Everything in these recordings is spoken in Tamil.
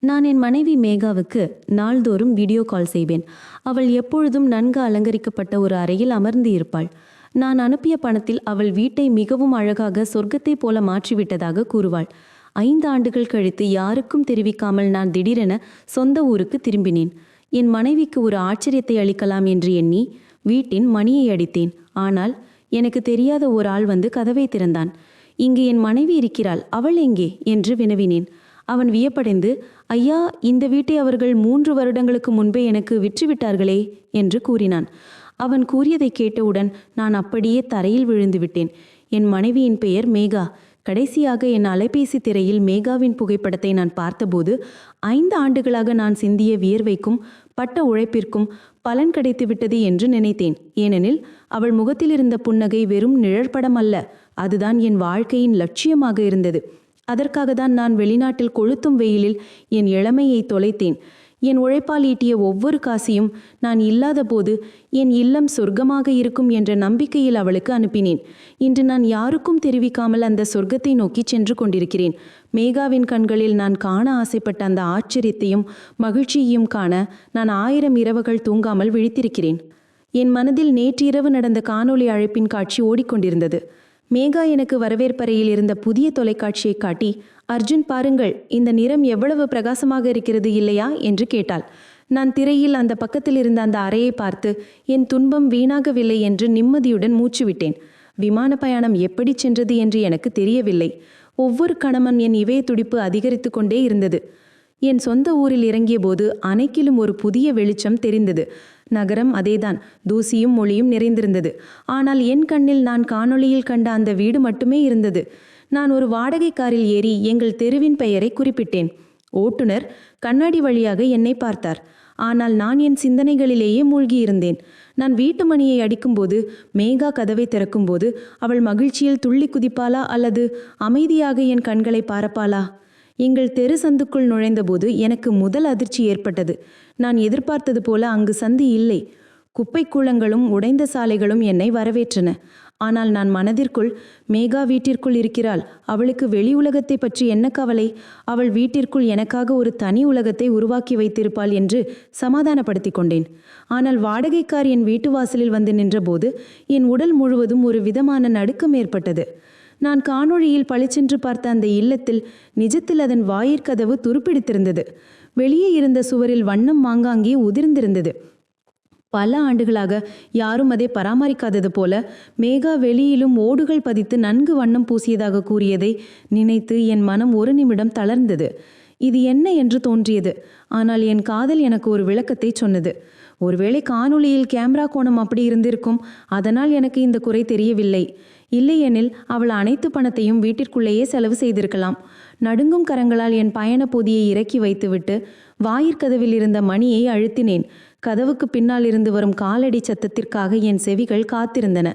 நான் என் மனைவி மேகாவுக்கு நாள்தோறும் வீடியோ கால் செய்வேன். அவள் எப்பொழுதும் நன்கு அலங்கரிக்கப்பட்ட ஒரு அறையில் அமர்ந்து இருப்பாள். நான் அனுப்பிய பணத்தில் அவள் வீட்டை மிகவும் அழகாக சொர்க்கத்தைப் போல மாற்றிவிட்டதாக கூறுவாள். 5 ஆண்டுகள் கழித்து யாருக்கும் தெரிவிக்காமல் நான் திடீரென சொந்த ஊருக்கு திரும்பினேன். என் மனைவிக்கு ஒரு ஆச்சரியத்தை அளிக்கலாம் என்று எண்ணி வீட்டின் மணியை அடித்தேன். ஆனால் எனக்கு தெரியாத ஒரு ஆள் வந்து கதவை திறந்தான். இங்கு என் மனைவி இருக்கிறாள், அவள் எங்கே என்று வினவினேன். அவன் வியப்படைந்து, ஐயா, இந்த வீட்டை அவர்கள் 3 வருடங்களுக்கு முன்பே எனக்கு விற்றுவிட்டார்களே என்று கூறினான். அவன் கூறியதை கேட்டவுடன் நான் அப்படியே தரையில் விழுந்து விட்டேன். என் மனைவியின் பெயர் மேகா. கடைசியாக என் அலைபேசி திரையில் மேகாவின் புகைப்படத்தை நான் பார்த்தபோது 5 ஆண்டுகளாக நான் சிந்திய வியர்வைக்கும் பட்ட உழைப்பிற்கும் பலன் கிடைத்துவிட்டது என்று நினைத்தேன். ஏனெனில் அவள் முகத்தில் இருந்த புன்னகை வெறும் நிழற்படம் அல்ல, அதுதான் என் வாழ்க்கையின் லட்சியமாக இருந்தது. அதற்காக தான் நான் வெளிநாட்டில் கொளுத்தும் வெயிலில் என் இளமையை தொலைத்தேன். என் உழைப்பால் ஈட்டிய ஒவ்வொரு காசையும் நான் இல்லாத போது என் இல்லம் சொர்க்கமாக இருக்கும் என்ற நம்பிக்கையில் அவளுக்கு அனுப்பினேன். இன்று நான் யாருக்கும் தெரிவிக்காமல் அந்த சொர்க்கத்தை நோக்கி சென்று கொண்டிருக்கிறேன். மேகாவின் கண்களில் நான் காண ஆசைப்பட்ட அந்த ஆச்சரியத்தையும் மகிழ்ச்சியையும் காண நான் 1000 இரவுகள் தூங்காமல் விழித்திருக்கிறேன். என் மனதில் நேற்றிரவு நடந்த காணொளி அழைப்பின் காட்சி ஓடிக்கொண்டிருந்தது. மேகா எனக்கு வரவேற்பறையில் இருந்த புதிய தொலைக்காட்சியை காட்டி, அர்ஜுன் பாருங்கள், இந்த நிறம் எவ்வளவு பிரகாசமாக இருக்கிறது இல்லையா என்று கேட்டாள். நான் திரையில் அந்த பக்கத்தில் இருந்த அந்த அறையை பார்த்து என் துன்பம் வீணாகவில்லை என்று நிம்மதியுடன் மூச்சுவிட்டேன். விமான பயணம் எப்படி சென்றது என்று எனக்கு தெரியவில்லை. ஒவ்வொரு கணமும் என் இதய துடிப்பு அதிகரித்து கொண்டே இருந்தது. என் சொந்த ஊரில் இறங்கிய போது அனைக்கிலும் ஒரு புதிய வெளிச்சம் தெரிந்தது. நகரம் அதேதான், தூசியும் மொழியும் நிறைந்திருந்தது. ஆனால் என் கண்ணில் நான் காணொளியில் கண்ட அந்த வீடு மட்டுமே இருந்தது. நான் ஒரு வாடகை காரில் ஏறி எங்கள் தெருவின் பெயரை குறிப்பிட்டேன். ஓட்டுநர் கண்ணாடி வழியாக என்னை பார்த்தார். ஆனால் நான் என் சிந்தனைகளிலேயே மூழ்கியிருந்தேன். நான் வீட்டு மணியை அடிக்கும்போது, மேகா கதவை திறக்கும்போது அவள் மகிழ்ச்சியில் துள்ளி குதிப்பாளா அல்லது அமைதியாக என் கண்களை பார்ப்பாளா? எங்கள் தெரு சந்துக்குள் நுழைந்தபோது எனக்கு முதல் அதிர்ச்சி ஏற்பட்டது. நான் எதிர்பார்த்தது போல அங்கு சந்து இல்லை. குப்பை கூளங்களும் உடைந்த சாலைகளும் என்னை வரவேற்றன. ஆனால் நான் மனதிற்குள், மேகா வீட்டிற்குள் இருக்கிறாள், அவளுக்கு வெளி உலகத்தை பற்றி என்ன கவலை? அவள் வீட்டிற்குள் எனக்காக ஒரு தனி உலகத்தை உருவாக்கி வைத்திருப்பாள் என்று சமாதானப்படுத்தி கொண்டேன். ஆனால் வாடகைக்கார் என் வீட்டு வாசலில் வந்து நின்றபோது என் உடல் முழுவதும் ஒரு விதமான நடுக்கம் ஏற்பட்டது. நான் காணொளியில் பளிச்சென்று பார்த்த அந்த இல்லத்தில் நிஜத்தில் அதன் வாயிற்கதவு துருப்பிடித்திருந்தது. வெளியே இருந்த சுவரில் வண்ணம் மாங்காங்கே உதிர்ந்திருந்தது. பல ஆண்டுகளாக யாரும் அதை பராமரிக்காதது போல மேகா வெளியிலும் ஓடுகள் பதித்து நன்கு வண்ணம் பூசியதாக கூறியதை நினைத்து என் மனம் ஒரு நிமிடம் தளர்ந்தது. இது என்ன என்று தோன்றியது. ஆனால் என் காதல் எனக்கு ஒரு விளக்கத்தை சொன்னது. ஒருவேளை காணொளியில் கேமரா கோணம் அப்படி இருந்திருக்கும், அதனால் எனக்கு இந்த குறை தெரியவில்லை. இல்லையெனில் அவள் அனைத்து பணத்தையும் வீட்டிற்குள்ளேயே செலவு செய்திருக்கலாம். நடுங்கும் கரங்களால் என் பயண பொதியை இறக்கி வைத்துவிட்டு வாயிற்கதவில் இருந்த மணியை அழுத்தினேன். கதவுக்கு பின்னால் இருந்து வரும் காலடி சத்தத்திற்காக என் செவிகள் காத்திருந்தன.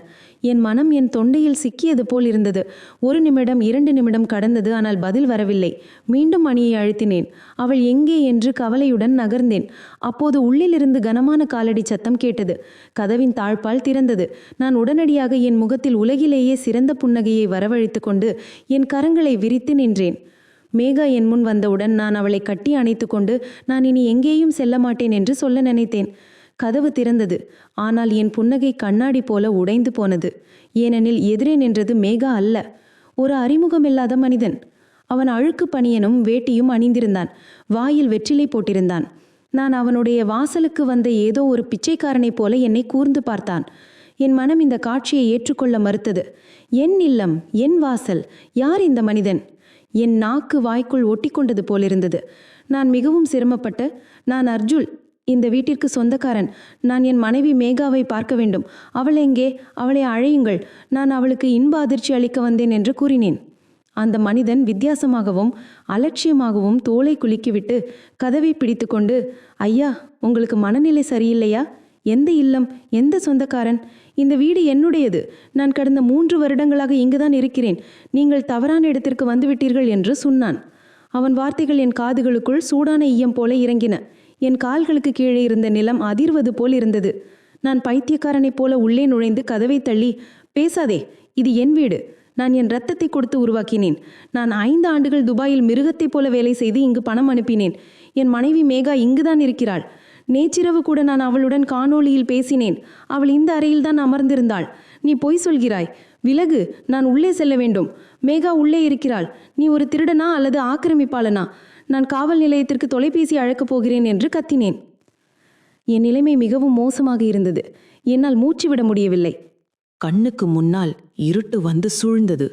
என் மனம் என் தொண்டையில் சிக்கியது போல் இருந்தது. 1 நிமிடம் 2 நிமிடம் கடந்தது, ஆனால் பதில் வரவில்லை. மீண்டும் மணியை அழுத்தினேன். அவள் எங்கே என்று கவலையுடன் நகர்ந்தேன். அப்போது உள்ளிலிருந்து கனமான காலடி சத்தம் கேட்டது. கதவின் தாழ்பால் திறந்தது. நான் உடனடியாக என் முகத்தில் உலகிலேயே சிறந்த புன்னகையை வரவழைத்து கொண்டு என் கரங்களை விரித்து நின்றேன். மேகா என் முன் வந்தவுடன் நான் அவளை கட்டி அணைத்து கொண்டு, நான் இனி எங்கேயும் செல்ல மாட்டேன் என்று சொல்ல நினைத்தேன். கதவு திறந்தது. ஆனால் என் புன்னகை கண்ணாடி போல உடைந்து போனது. ஏனெனில் எதிரே நின்றது மேகா அல்ல, ஒரு அறிமுகமில்லாத மனிதன். அவன் அழுக்கு பனியனும் வேட்டியும் அணிந்திருந்தான். வாயில் வெற்றிலை போட்டிருந்தான். நான் அவனுடைய வாசலுக்கு வந்த ஏதோ ஒரு பிச்சைக்காரனைப் போல என்னை கூர்ந்து பார்த்தான். என் மனம் இந்த காட்சியை ஏற்றுக்கொள்ள மறுத்தது. என் இல்லம், என் வாசல், யார் இந்த மனிதன்? என் நாக்கு வாய்க்குள் ஒட்டி கொண்டது போலிருந்தது. நான் மிகவும் சிரமப்பட்டு, நான் அர்ஜுன், இந்த வீட்டிற்கு சொந்தக்காரன். நான் என் மனைவி மேகாவை பார்க்க வேண்டும். அவள் எங்கே? அவளை அழையுங்கள். நான் அவளுக்கு இன்ப அதிர்ச்சி அளிக்க வந்தேன் என்று கூறினேன். அந்த மனிதன் வித்தியாசமாகவும் அலட்சியமாகவும் தோலை குலுக்கிவிட்டு கதவை பிடித்து கொண்டு, ஐயா, உங்களுக்கு மனநிலை சரியில்லையா? எந்த இல்லம், எந்த சொந்தக்காரன்? இந்த வீடு என்னுடையது. நான் கடந்த 3 வருடங்களாக இங்குதான் இருக்கிறேன். நீங்கள் தவறான இடத்திற்கு வந்துவிட்டீர்கள் என்று சொன்னான். அவன் வார்த்தைகள் என் காதுகளுக்குள் சூடான ஈயம் போல இறங்கின. என் கால்களுக்கு கீழே இருந்த நிலம் அதிர்வது போல் இருந்தது. நான் பைத்தியக்காரனைப் போல உள்ளே நுழைந்து கதவை தள்ளி, பேசாதே, இது என் வீடு. நான் என் இரத்தத்தை கொடுத்து உருவாக்கினேன். நான் 5 ஆண்டுகள் துபாயில் மிருகத்தைப் போல வேலை செய்து இங்கு பணம் அனுப்பினேன். என் மனைவி மேகா இங்குதான் இருக்கிறாள். நேற்றிரவு கூட நான் அவளுடன் காணொளியில் பேசினேன். அவள் இந்த அறையில்தான் அமர்ந்திருந்தாள். நீ பொய் சொல்கிறாய். விலகு, நான் உள்ளே செல்ல வேண்டும். மேகா உள்ளே இருக்கிறாள். நீ ஒரு திருடனா அல்லது ஆக்கிரமிப்பாளனா? நான் காவல் நிலையத்திற்கு தொலைபேசி அழைக்கப் போகிறேன் என்று கத்தினேன். என் நிலைமை மிகவும் மோசமாக இருந்தது. என்னால் மூச்சுவிட முடியவில்லை. கண்ணுக்கு முன்னால் இருட்டு வந்து சூழ்ந்தது.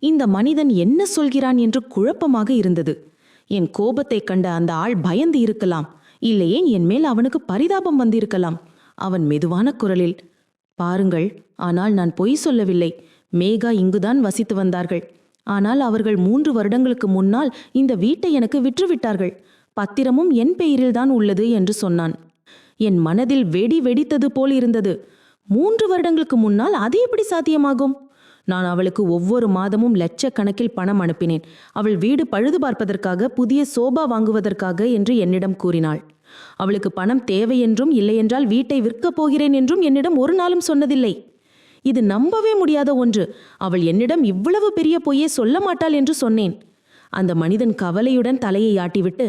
இந்த மனிதன் என்ன சொல்கிறான் என்று குழப்பமாக இருந்தது. என் கோபத்தைக் கண்ட அந்த ஆள் பயந்து இருக்கலாம், இல்லையே என் மேல் அவனுக்கு பரிதாபம் வந்திருக்கலாம். அவன் மெதுவான குரலில், பாருங்கள், ஆனால் நான் பொய் சொல்லவில்லை. மேகா இங்குதான் வசித்து வந்தார்கள். ஆனால் அவர்கள் 3 வருடங்களுக்கு முன்னால் இந்த வீட்டை எனக்கு விற்றுவிட்டார்கள். பத்திரமும் என் பெயரில்தான் உள்ளது என்று சொன்னான். என் மனதில் வெடி வெடித்தது போல் இருந்தது. 3 வருடங்களுக்கு முன்னால் அது எப்படி சாத்தியமாகும்? நான் அவளுக்கு ஒவ்வொரு மாதமும் லட்சக்கணக்கில் பணம் அனுப்பினேன். அவள் வீடு பழுது பார்ப்பதற்காக, புதிய சோபா வாங்குவதற்காக என்று என்னிடம் கூறினாள். அவளுக்கு பணம் தேவை என்றும், இல்லையென்றால் வீட்டை விற்கப் போகிறேன் என்றும் என்னிடம் ஒரு நாளும் சொன்னதில்லை. இது நம்பவே முடியாத ஒன்று. அவள் என்னிடம் இவ்வளவு பெரிய பொய்யை சொல்ல மாட்டாள் என்று சொன்னேன். அந்த மனிதன் கவலையுடன் தலையை ஆட்டிவிட்டு,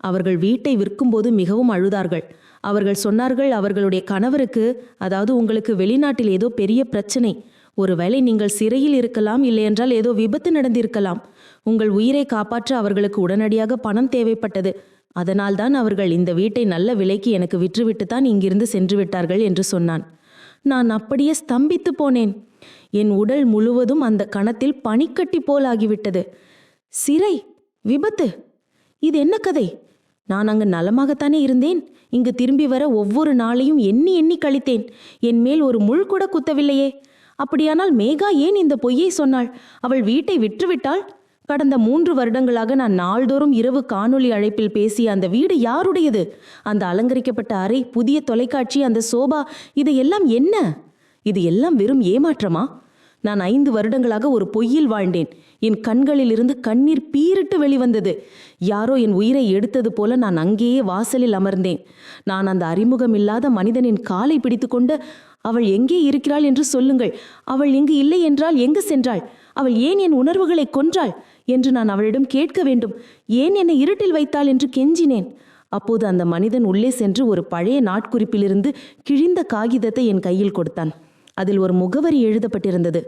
அவர்கள் வீட்டை விற்கும்போது மிகவும் அழுதார்கள். அவர்கள் சொன்னார்கள், அவர்களுடைய கணவருக்கு, அதாவது உங்களுக்கு வெளிநாட்டில் ஏதோ பெரிய பிரச்சனை. ஒருவேளை நீங்கள் சிறையில் இருக்கலாம், இல்லையென்றால் ஏதோ விபத்து நடந்திருக்கலாம். உங்கள் உயிரை காப்பாற்ற அவர்களுக்கு உடனடியாக பணம் தேவைப்பட்டது. அதனால்தான் அவர்கள் இந்த வீட்டை நல்ல விலைக்கு எனக்கு விற்றுவிட்டுத்தான் இங்கிருந்து சென்று விட்டார்கள் என்று சொன்னான். நான் அப்படியே ஸ்தம்பித்து போனேன். என் உடல் முழுவதும் அந்த கணத்தில் பனிக்கட்டி போல் ஆகிவிட்டது. சிறை, விபத்து, இது என்ன கதை? நான் அங்கு நலமாகத்தானே இருந்தேன். இங்கு திரும்பி வர ஒவ்வொரு நாளையும் எண்ணி எண்ணி கழித்தேன். என் மேல் ஒரு முள் கூட குத்தவில்லையே. அப்படியானால் மேகா ஏன் இந்த பொய்யை சொன்னாள்? அவள் வீட்டை விற்றுவிட்டாள். கடந்த 3 வருடங்களாக நான் நாள்தோறும் இரவு காணொளி அழைப்பில் பேசிய அந்த வீடு யாருடையது? அந்த அலங்கரிக்கப்பட்ட அறை, புதிய தொலைக்காட்சி, அந்த சோபா, இது எல்லாம் என்ன? இது எல்லாம் வெறும் ஏமாற்றமா? நான் 5 வருடங்களாக ஒரு பொய்யில் வாழ்ந்தேன். என் கண்களிலிருந்து கண்ணீர் பீரிட்டு வெளிவந்தது. யாரோ என் உயிரை எடுத்தது போல நான் அங்கேயே வாசலில் அமர்ந்தேன். நான் அந்த அறிமுகமில்லாத மனிதனின் காலை பிடித்துக்கொண்டு, அவள் எங்கே இருக்கிறாள் என்று சொல்லுங்கள். அவள் எங்கு இல்லை என்றால் எங்கு சென்றாள்? அவள் ஏன் என் உணர்வுகளை கொன்றாள் என்று நான் அவளிடம் கேட்க வேண்டும். ஏன் என்னை இருட்டில் வைத்தாள் என்று கெஞ்சினேன். அப்போது அந்த மனிதன் உள்ளே சென்று ஒரு பழைய நாட்குறிப்பிலிருந்து கிழிந்த காகிதத்தை என் கையில் கொடுத்தான். அதில் ஒரு முகவரி எழுதப்பட்டிருந்தது.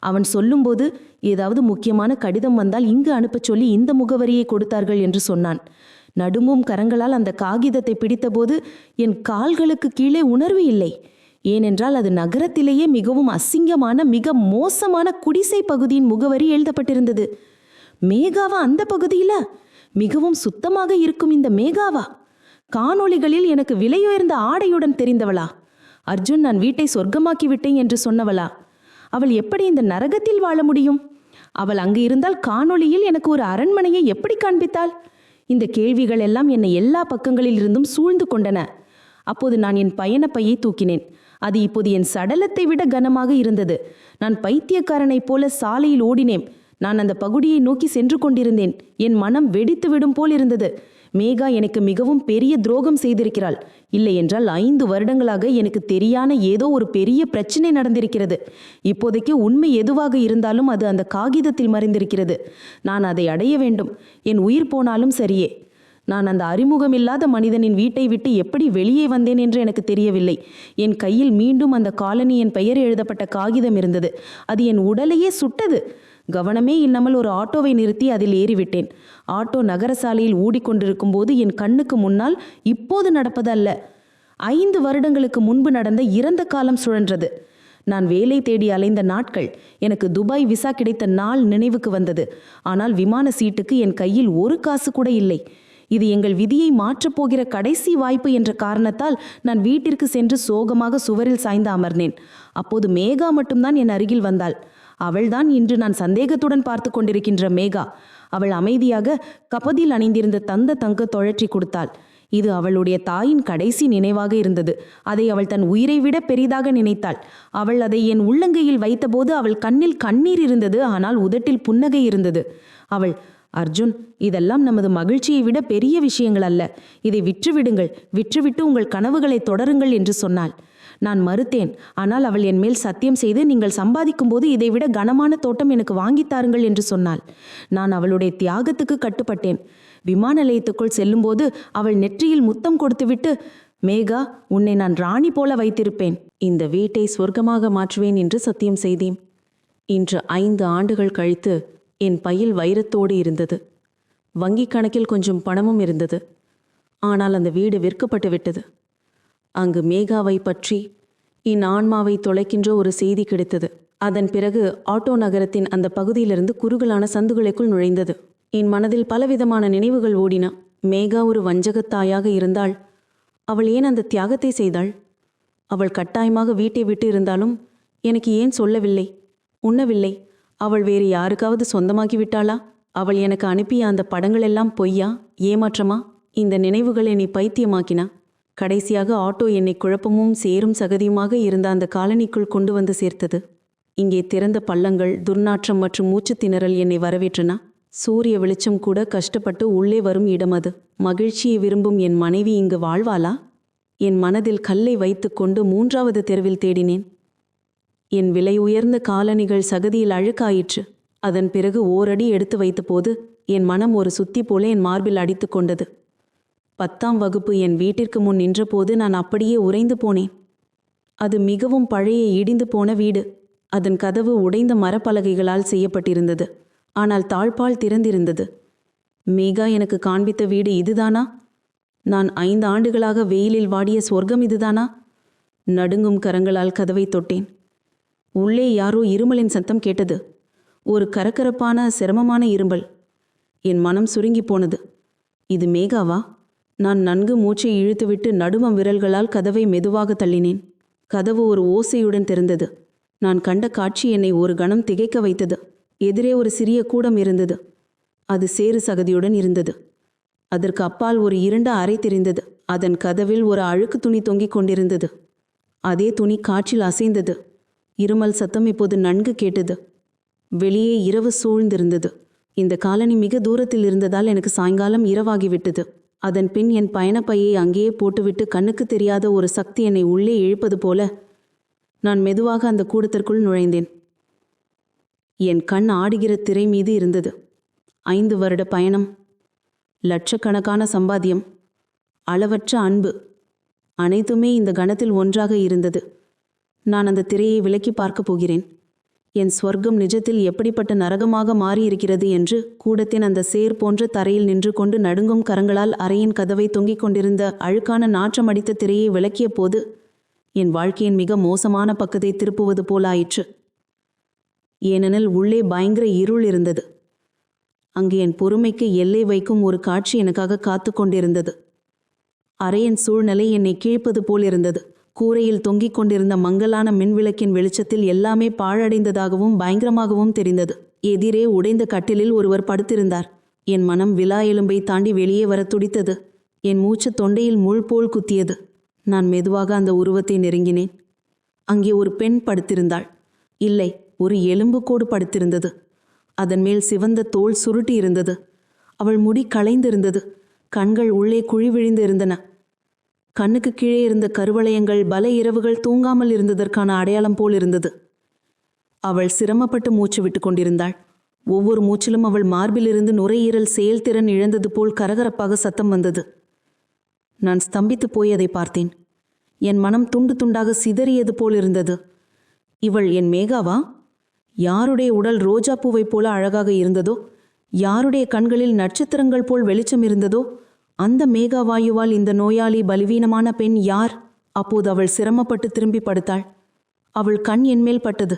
அவன் சொல்லும்போது, ஏதாவது முக்கியமான கடிதம் வந்தால் இங்கு அனுப்பச் சொல்லி இந்த முகவரியை கொடுத்தார்கள் என்று சொன்னான். நடுங்கும் கரங்களால் அந்த காகிதத்தை பிடித்தபோது என் கால்களுக்கு கீழே உணர்வு இல்லை. ஏனென்றால் அது நகரத்திலேயே மிகவும் அசிங்கமான, மிக மோசமான குடிசை பகுதியின் முகவரி எழுதப்பட்டிருந்தது. மேகாவா அந்த பகுதியில? மிகவும் சுத்தமாக இருக்கும் இந்த மேகாவா? காணொளிகளில் எனக்கு விலையுயர்ந்த ஆடையுடன் தெரிந்தவளா? அர்ஜுன் நான் வீட்டை சொர்க்கமாக்கி விட்டேன் என்று சொன்னவளா? அவள் எப்படி இந்த நரகத்தில் வாழ முடியும்? அவள் அங்கு இருந்தால் காணொளியில் எனக்கு ஒரு அரண்மனையை எப்படி காண்பித்தாள்? இந்த கேள்விகள் எல்லாம் என்னை எல்லா பக்கங்களில் இருந்தும் சூழ்ந்து கொண்டன. அப்போது நான் என் பயணப்பையை தூக்கினேன். அது இப்போது என் சடலத்தை விட கனமாக இருந்தது. நான் பைத்தியக்காரனைப் போல சாலையில் ஓடினேன். நான் அந்த பகுதியை நோக்கி சென்று கொண்டிருந்தேன். என் மனம் வெடித்து விடும் போல் இருந்தது. மேகா எனக்கு மிகவும் பெரிய துரோகம் செய்திருக்கிறாள். இல்லை என்றால் 5 வருடங்களாக எனக்கு தெரியாத ஏதோ ஒரு பெரிய பிரச்சனை நடந்திருக்கிறது. இப்போதைக்கு உண்மை எதுவாக இருந்தாலும் அது அந்த காகிதத்தில் மறைந்திருக்கிறது. நான் அதை அடைய வேண்டும். என் உயிர் போனாலும் சரியே. நான் அந்த அறிமுகமில்லாத மனிதனின் வீட்டை விட்டு எப்படி வெளியே வந்தேன் என்று எனக்கு தெரியவில்லை. என் கையில் மீண்டும் அந்த காலனியின் பெயர் எழுதப்பட்ட காகிதம் இருந்தது. அது என் உடலையே சுட்டது. கவனமே இல்லாமல் ஒரு ஆட்டோவை நிறுத்தி அதில் ஏறிவிட்டேன். ஆட்டோ நகர சாலையில் ஓடிக்கொண்டிருக்கும் போது என் கண்ணுக்கு முன்னால் இப்போது நடப்பது அல்ல, 5 வருடங்களுக்கு முன்பு நடந்த இறந்த காலம் சுழன்றது. நான் வேலை தேடி அலைந்த நாட்கள், எனக்கு துபாய் விசா கிடைத்த நாள் நினைவுக்கு வந்தது. ஆனால் விமான சீட்டுக்கு என் கையில் ஒரு காசு கூட இல்லை. இது எங்கள் விதியை மாற்றப்போகிற கடைசி வாய்ப்பு என்ற காரணத்தால் நான் வீட்டிற்கு சென்று சோகமாக சுவரில் சாய்ந்து அமர்ந்தேன். அப்போது மேகா மட்டும்தான் என் அருகில் வந்தாள். அவள்தான் இன்று நான் சந்தேகத்துடன் பார்த்து கொண்டிருக்கின்ற மேகா. அவள் அமைதியாக கபதில் அணிந்திருந்த தங்க தொழற்றி கொடுத்தாள். இது அவளுடைய தாயின் கடைசி நினைவாக இருந்தது. அதை அவள் தன் உயிரை விட பெரிதாக நினைத்தாள். அவள் அதை என் உள்ளங்கையில் வைத்தபோது அவள் கண்ணில் கண்ணீர் இருந்தது, ஆனால் உதட்டில் புன்னகை இருந்தது. அவள், அர்ஜுன், இதெல்லாம் நமது மகிழ்ச்சியை விட பெரிய விஷயங்கள் அல்ல. இதை விற்றுவிடுங்கள், விற்றுவிட்டு உங்கள் கனவுகளை தொடருங்கள் என்று சொன்னாள். நான் மறுத்தேன். ஆனால் அவள் என் மேல் சத்தியம் செய்து, நீங்கள் சம்பாதிக்கும் போது இதைவிட கனமான தோட்டம் எனக்கு வாங்கித் தாருங்கள் என்று சொன்னாள். நான் அவளுடைய தியாகத்துக்கு கட்டுப்பட்டேன். விமான நிலையத்துக்குள் செல்லும்போது அவள் நெற்றியில் முத்தம் கொடுத்துவிட்டு, மேகா, உன்னை நான் ராணி போல வைத்திருப்பேன், இந்த வீட்டை சொர்க்கமாக மாற்றுவேன் என்று சத்தியம் செய்தேன். இன்று 5 ஆண்டுகள் கழித்து என் பையில் வைரத்தோடு இருந்தது. வங்கிக் கணக்கில் கொஞ்சம் பணமும் இருந்தது. ஆனால் அந்த வீடு விற்கப்பட்டு விட்டது. அங்கு மேகாவை பற்றி என் ஆன்மாவை தொலைக்கின்ற ஒரு செய்தி கிடைத்தது. அதன் பிறகு ஆட்டோ நகரத்தின் அந்த பகுதியிலிருந்து குறுகலான சந்துகளுக்குள் நுழைந்தது. என் மனதில் பலவிதமான நினைவுகள் ஓடின. மேகா ஒரு வஞ்சகத்தாயாக இருந்தாள். அவள் ஏன் அந்த தியாகத்தை செய்தாள்? அவள் கட்டாயமாக வீட்டை விட்டு இருந்தாலும் எனக்கு ஏன் சொல்லவில்லை, உண்ணவில்லை? அவள் வேறு யாருக்காவது சொந்தமாக்கி விட்டாளா? அவள் எனக்கு அனுப்பிய அந்த படங்களெல்லாம் பொய்யா, ஏமாற்றமா? இந்த நினைவுகள் என்னை பைத்தியமாக்கினா. கடைசியாக ஆட்டோ என்னை குழப்பமும் சேரும் சகதியுமாக இருந்த அந்த காலனிக்குள் கொண்டு வந்து சேர்த்தது. இங்கே திறந்த பள்ளங்கள், துர்நாற்றம் மற்றும் மூச்சு திணறல் என்னை வரவேற்றன. சூரிய வெளிச்சம் கூட கஷ்டப்பட்டு உள்ளே வரும் இடம் அது. மகிழ்ச்சியை விரும்பும் என் மனைவி இங்கு வாழ்வாளா? என் மனதில் கல்லை வைத்துக்கொண்டு 3வது தெருவில் தேடினேன். என் விலை உயர்ந்த காலணிகள் சகதியில் அழுக்காயிற்று. அதன் பிறகு ஓரடி எடுத்து வைத்தபோது என் மனம் ஒரு சுத்தி போல என் மார்பில் அடித்து கொண்டது. 10ஆம் வகுப்பு என் வீட்டிற்கு முன் நின்றபோது நான் அப்படியே உறைந்து போனேன். அது மிகவும் பழைய இடிந்து போன வீடு. அதன் கதவு உடைந்த மரப்பலகைகளால் செய்யப்பட்டிருந்தது. ஆனால் தாழ்பால் திறந்திருந்தது. மேகா எனக்கு காண்பித்த வீடு இதுதானா? நான் 5 ஆண்டுகளாக வெயிலில் வாடிய சொர்க்கம் இதுதானா? நடுங்கும் கரங்களால் கதவை தொட்டேன். உள்ளே யாரோ இருமலின் சத்தம் கேட்டது. ஒரு கரகரப்பான சிரமமான இரும்பல். என் மனம் சுருங்கி போனது. இது மேகாவா? நான் நன்கு மூச்சை இழுத்துவிட்டு நடுமம் விரல்களால் கதவை மெதுவாக தள்ளினேன். கதவு ஒரு ஓசையுடன் திறந்தது. நான் கண்ட காட்சி என்னை ஒரு கணம் திகைக்க வைத்தது. எதிரே ஒரு சிறிய கூடம் இருந்தது. அது சேறு சகதியுடன் இருந்தது. அதற்கு அப்பால் ஒரு இருண்ட அறை தெரிந்தது. அதன் கதவில் ஒரு அழுக்கு துணி தொங்கிக் கொண்டிருந்தது. அதே துணி காற்றில் அசைந்தது. இருமல் சத்தம் இப்போது நன்கு கேட்டது. வெளியே இரவு சூழ்ந்திருந்தது. இந்த காலனி மிக தூரத்தில் இருந்ததால் எனக்கு சாயங்காலம் இரவாகிவிட்டது. அதன் பின் என் பயணப்பையை அங்கேயே போட்டுவிட்டு கண்ணுக்கு தெரியாத ஒரு சக்தி என்னை உள்ளே இழுப்பது போல நான் மெதுவாக அந்த கூடத்திற்குள் நுழைந்தேன். என் கண் ஆடுகிற திரை மீது இருந்தது. 5 வருட பயணம், லட்சக்கணக்கான சம்பாத்தியம், அளவற்ற அன்பு, அனைத்துமே இந்த கணத்தில் ஒன்றாக இருந்தது. நான் அந்த திரையை விலக்கி பார்க்கப் போகிறேன். என் ஸ்வர்க்கம் நிஜத்தில் எப்படிப்பட்ட நரகமாக மாறியிருக்கிறது என்று கூடத்தின் அந்த சேர் போன்ற தரையில் நின்று கொண்டு நடுங்கும் கரங்களால் அறையின் கதவை தொங்கிக் கொண்டிருந்த அழுக்கான நாற்றம் அடித்த திரையை விளக்கிய போது என் வாழ்க்கையின் மிக மோசமான பக்கத்தை திருப்புவது போலாயிற்று. ஏனெனில் உள்ளே பயங்கர இருள் இருந்தது. அங்கு என் பொறுமைக்கு எல்லை வைக்கும் ஒரு காட்சி எனக்காக காத்து கொண்டிருந்தது. அறையின் சூழ்நிலை என்னை கீழ்ப்பது போல் இருந்தது. கூரையில் தொங்கிக் கொண்டிருந்த மங்கலான மின்விளக்கின் வெளிச்சத்தில் எல்லாமே பாழடைந்ததாகவும் பயங்கரமாகவும் தெரிந்தது. எதிரே உடைந்த கட்டிலில் ஒருவர் படுத்திருந்தார். என் மனம் விலா எலும்பை தாண்டி வெளியே வர துடித்தது. என் மூச்சு தொண்டையில் முள் போல் குத்தியது. நான் மெதுவாக அந்த உருவத்தை நெருங்கினேன். அங்கே ஒரு பெண் படுத்திருந்தாள். இல்லை, ஒரு எலும்புக்கோடு படுத்திருந்தது. அதன் மேல் சிவந்த தோல் சுருட்டி இருந்தது. அவள் முடி களைந்திருந்தது. கண்கள் உள்ளே குழி விழிந்து இருந்தன. கண்ணுக்கு கீழே இருந்த கருவளையங்கள் பல இரவுகள் தூங்காமல் இருந்ததற்கான அடையாளம் போல் இருந்தது. அவள் சிரமப்பட்டு மூச்சு விட்டு கொண்டிருந்தாள். ஒவ்வொரு மூச்சிலும் அவள் மார்பிலிருந்து நுரையீரல் செயல்திறன் இழந்தது போல் கரகரப்பாக சத்தம் வந்தது. நான் ஸ்தம்பித்து போய் அதை பார்த்தேன். என் மனம் துண்டு துண்டாக சிதறியது போல் இருந்தது. இவள் என் மேகாவா? யாருடைய உடல் ரோஜா பூவைப் போல அழகாக இருந்ததோ, யாருடைய கண்களில் நட்சத்திரங்கள் போல் வெளிச்சம் இருந்ததோ, அந்த மேகாவாயுவால் இந்த நோயாளி பலவீனமான பெண் யார்? அப்போது அவள் சிரமப்பட்டு திரும்பி படுத்தாள். அவள் கண் என்மேல் பட்டது.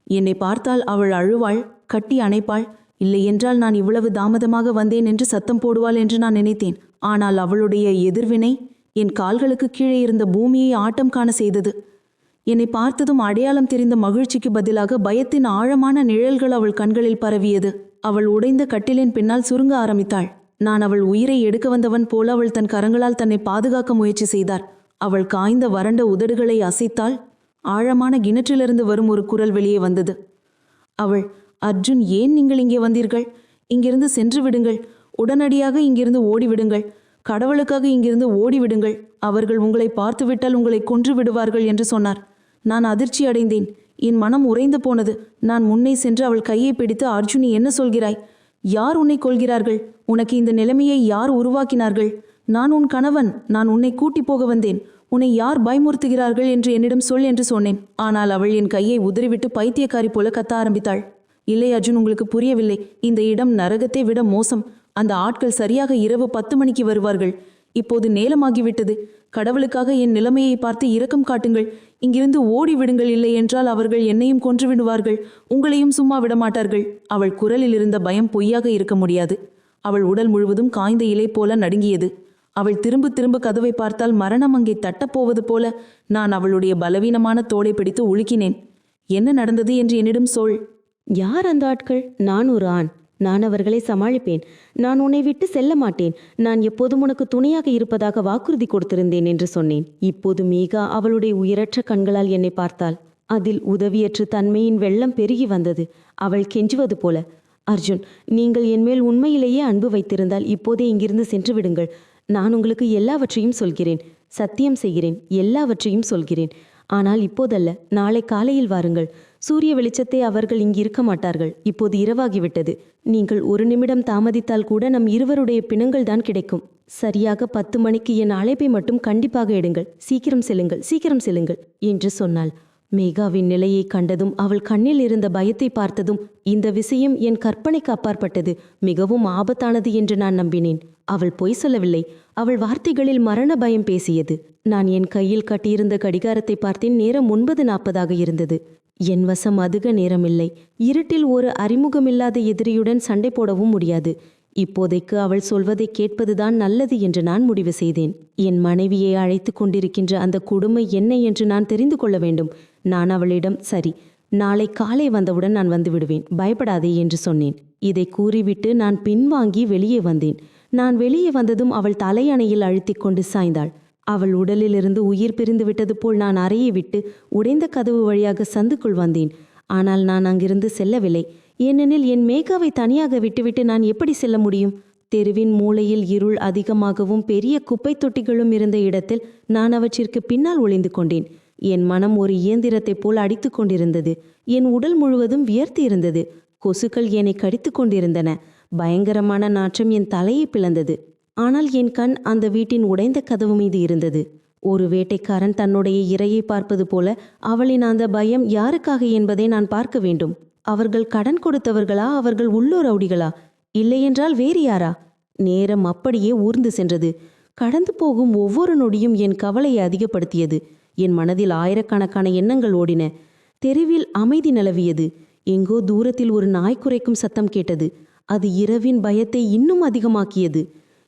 என்னை பார்த்தால் அவள் அழுவாள், கட்டி அணைப்பாள். இல்லையென்றால் நான் இவ்வளவு தாமதமாக வந்தேன் என்று சத்தம் போடுவாள் என்று நான் நினைத்தேன். ஆனால் அவளுடைய எதிர்வினை என் கால்களுக்கு கீழே இருந்த பூமியை ஆட்டம் காண செய்தது. என்னை பார்த்ததும் அடையாளம் தெரிந்த மகிழ்ச்சிக்கு பதிலாக பயத்தின் ஆழமான நிழல்கள் அவள் கண்களில் பரவியது. அவள் உடைந்த கட்டிலின் பின்னால் சுருங்க ஆரம்பித்தாள். நான் அவள் உயிரை எடுக்க வந்தவன் போல அவள் தன் கரங்களால் தன்னை பாதுகாக்க முயற்சி செய்தார். அவள் காய்ந்த வறண்ட உதடுகளை அசைத்தாள். ஆழமான கிணற்றிலிருந்து வரும் ஒரு குரல் வெளியே வந்தது. அவள், அர்ஜுன், ஏன் நீங்கள் இங்கே வந்தீர்கள்? இங்கிருந்து சென்று விடுங்கள். உடனடியாக இங்கிருந்து ஓடிவிடுங்கள். கடவுளுக்காக இங்கிருந்து ஓடிவிடுங்கள், அவர்கள் உங்களை பார்த்துவிட்டால் உங்களை கொன்று விடுவார்கள் என்று சொன்னார். நான் அதிர்ச்சி அடைந்தேன். என் மனம் உறைந்து போனது. நான் முன்னே சென்று அவள் கையை பிடித்து, அர்ஜுனி, என்ன சொல்கிறாய்? யார் உன்னை கொல்கிறார்கள்? உனக்கு இந்த நிலைமையை யார் உருவாக்கினார்கள்? நான் உன் கணவன். நான் உன்னை கூட்டி போக வந்தேன். உன்னை யார் பயமுறுத்துகிறார்கள் என்று என்னிடம் சொல் என்று சொன்னேன். ஆனால் அவள் என் கையை உதறிவிட்டு பைத்தியக்காரி போல கத்த ஆரம்பித்தாள். இல்லை அர்ஜுன், உங்களுக்கு புரியவில்லை. இந்த இடம் நரகத்தை விட மோசம். அந்த ஆட்கள் சரியாக இரவு 10 மணிக்கு வருவார்கள். இப்போது நேரமாகிவிட்டது. கடவுளுக்காக என் நிலைமையை பார்த்து இரக்கம் காட்டுங்கள். இங்கிருந்து ஓடி விடுங்கள், இல்லை என்றால் அவர்கள் என்னையும் கொன்று விடுவார்கள், உங்களையும் சும்மா விடமாட்டார்கள். அவள் குரலில் இருந்த பயம் பொய்யாக இருக்க முடியாது. அவள் உடல் முழுவதும் காய்ந்த இலை போல நடுங்கியது. அவள் திரும்ப திரும்ப கதவை பார்த்தால் மரணம் அங்கே தட்டப்போவது போல. நான் அவளுடைய பலவீனமான தோளை பிடித்து உலுக்கினேன். என்ன நடந்தது என்று என்னிடம் சொல். யார் அந்த ஆட்கள்? நான் ஒரு ஆண். நான் அவர்களை சமாளிப்பேன். நான் உன்னை விட்டு செல்ல மாட்டேன். நான் எப்போதும் உனக்கு துணையாக இருப்பதாக வாக்குறுதி கொடுத்திருந்தேன் என்று சொன்னேன். இப்போது மீகா அவளுடைய உயிரற்ற கண்களால் என்னை பார்த்தாள். அதில் உதவியற்ற தன்மையின் வெள்ளம் பெருகி வந்தது. அவள் கெஞ்சுவது போல, அர்ஜுன், நீங்கள் என்மேல் உண்மையிலேயே அன்பு வைத்திருந்தால் இப்போதே இங்கிருந்து சென்று விடுங்கள். நான் உங்களுக்கு எல்லாவற்றையும் சொல்கிறேன். சத்தியம் செய்கிறேன், எல்லாவற்றையும் சொல்கிறேன். ஆனால் இப்போதல்ல, நாளை காலையில் வாருங்கள். சூரிய வெளிச்சத்தை அவர்கள் இங்கு இருக்க மாட்டார்கள். இப்போது இரவாகிவிட்டது. நீங்கள் ஒரு நிமிடம் தாமதித்தால் கூட நம் இருவருடைய பிணங்கள் தான் கிடைக்கும். சரியாக 10 மணிக்கு என் அழைப்பை மட்டும் கண்டிப்பாக எடுங்கள். சீக்கிரம் செல்லுங்கள், சீக்கிரம் செல்லுங்கள் என்று சொன்னாள். மேகாவின் நிலையை கண்டதும், அவள் கண்ணில் இருந்த பயத்தை பார்த்ததும், இந்த விஷயம் என் கற்பனைக்கு அப்பாற்பட்டது, மிகவும் ஆபத்தானது என்று நான் நம்பினேன். அவள் பொய் சொல்லவில்லை. அவள் வார்த்தைகளில் மரண பயம் பேசியது. நான் என் கையில் கட்டியிருந்த கடிகாரத்தை பார்த்தேன். நேரம் 9:40 இருந்தது. என் வசம் அதிக நேரமில்லை. இருட்டில் ஒரு அறிமுகமில்லாத எதிரியுடன் சண்டை போடவும் முடியாது. இப்போதைக்கு அவள் சொல்வதை கேட்பதுதான் நல்லது என்று நான் முடிவு செய்தேன். என் மனைவியை அழைத்து கொண்டிருக்கின்ற அந்த கொடுமை என்ன என்று நான் தெரிந்து கொள்ள வேண்டும். நான் அவளிடம், சரி, நாளை காலை வந்தவுடன் நான் வந்து விடுவேன், பயப்படாதே என்று சொன்னேன். இதை கூறிவிட்டு நான் பின்வாங்கி வெளியே வந்தேன். நான் வெளியே வந்ததும் அவள் தலையணையில் அழுத்திக் கொண்டு சாய்ந்தாள். அவள் உடலிலிருந்து உயிர் பிரிந்து விட்டது போல் நான் அறையை விட்டு உடைந்த கதவு வழியாக சந்துக்குள் வந்தேன். ஆனால் நான் அங்கிருந்து செல்லவில்லை. ஏனெனில் என் மேகாவை தனியாக விட்டுவிட்டு நான் எப்படி செல்ல முடியும்? தெருவின் மூலையில் இருள் அதிகமாகவும் பெரிய குப்பை தொட்டிகளும் இருந்த இடத்தில் நான் அவற்றிற்கு பின்னால் ஒளிந்து கொண்டேன். என் மனம் ஒரு இயந்திரத்தைப் போல் அடித்து கொண்டிருந்தது. என் உடல் முழுவதும் வியர்த்து இருந்தது. கொசுக்கள் என்னை கடித்து கொண்டிருந்தன. பயங்கரமான நாற்றம் என் தலையை பிளந்தது. ஆனால் என் கண் அந்த வீட்டின் உடைந்த கதவு மீது இருந்தது. ஒரு வேட்டைக்காரன் தன்னுடைய இரையை பார்ப்பது போல அவளின் அந்த பயம் யாருக்காக என்பதை நான் பார்க்க வேண்டும். அவர்கள் கடன் கொடுத்தவர்களா? அவர்கள் உள்ளூர் ரவுடிகளா? இல்லையென்றால் வேறு யாரா? நேரம் அப்படியே ஊர்ந்து சென்றது. கடந்து போகும் ஒவ்வொரு நொடியும் என் கவலையை அதிகப்படுத்தியது. என் மனதில் ஆயிரக்கணக்கான எண்ணங்கள் ஓடின. தெருவில் அமைதி நிலவியது. எங்கோ தூரத்தில் ஒரு நாய் குரைக்கும் சத்தம் கேட்டது. அது இரவின் பயத்தை இன்னும் அதிகமாக்கியது.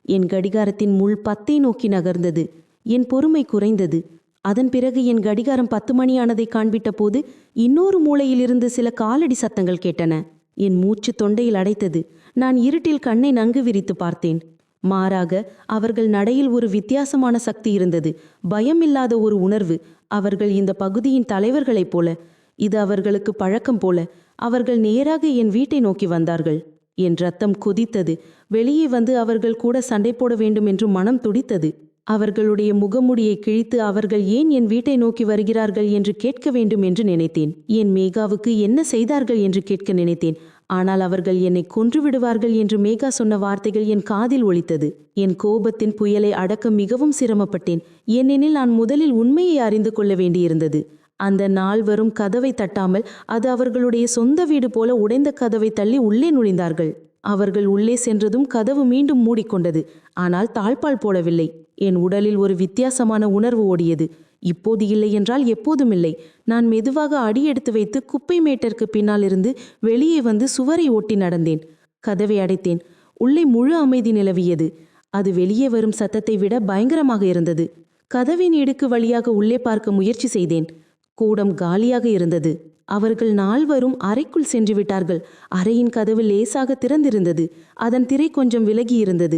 என் கடிகாரத்தின் முள் 10 நோக்கி நகர்ந்தது. என் பொறுமை குறைந்தது. அதன் பிறகு என் கடிகாரம் 10 மணியானதை காண்பிட்ட போது இன்னொரு மூலையிலிருந்து சில காலடி சத்தங்கள் கேட்டன. என் மூச்சு தொண்டையில் அடைத்தது. நான் இருட்டில் கண்ணை நன்கு விரித்து பார்த்தேன். மாறாக அவர்கள் நடையில் ஒரு வித்தியாசமான சக்தி இருந்தது. பயமில்லாத ஒரு உணர்வு. அவர்கள் இந்த பகுதியின் தலைவர்களைப் போல. இது அவர்களுக்கு பழக்கம் போல. அவர்கள் நேராக என் வீட்டை நோக்கி வந்தார்கள். என் ரத்தம் கொதித்தது. வெளியே வந்து அவர்கள் கூட சண்டை போட வேண்டும் என்று மனம் துடித்தது. அவர்களுடைய முகமுடியை கிழித்து அவர்கள் ஏன் என் வீட்டை நோக்கி வருகிறார்கள் என்று கேட்க வேண்டும் என்று நினைத்தேன். என் மேகாவுக்கு என்ன செய்தார்கள் என்று கேட்க நினைத்தேன். ஆனால் அவர்கள் என்னை கொன்று விடுவார்கள் என்று மேகா சொன்ன வார்த்தைகள் என் காதில் ஒலித்தது. என் கோபத்தின் புயலை அடக்க மிகவும் சிரமப்பட்டேன். ஏனெனில் நான் முதலில் உண்மையை அறிந்து கொள்ள வேண்டியிருந்தது. அந்த நால்வரும் கதவை தட்டாமல், அது அவர்களுடைய சொந்த வீடு போல உடைந்த கதவை தள்ளி உள்ளே நுழைந்தார்கள். அவர்கள் உள்ளே சென்றதும் கதவு மீண்டும் மூடிக்கொண்டது. ஆனால் தாழ்பால் போடவில்லை. என் உடலில் ஒரு வித்தியாசமான உணர்வு ஓடியது. இப்போது இல்லை என்றால் எப்போதும் இல்லை. நான் மெதுவாக அடியெடுத்து வைத்து குப்பை மேட்டிற்கு பின்னால் இருந்து வெளியே வந்து சுவரை ஒட்டி நடந்தேன். கதவை அடைத்தேன். உள்ளே முழு அமைதி நிலவியது. அது வெளியே வரும் சத்தத்தை விட பயங்கரமாக இருந்தது. கதவின் இடுக்கு வழியாக உள்ளே பார்க்க முயற்சி செய்தேன். கூடம் காலியாக இருந்தது. அவர்கள் நால்வரும் அறைக்குள் சென்று விட்டார்கள். அறையின் கதவு லேசாக திறந்திருந்தது. அதன் திரை கொஞ்சம் விலகி இருந்தது.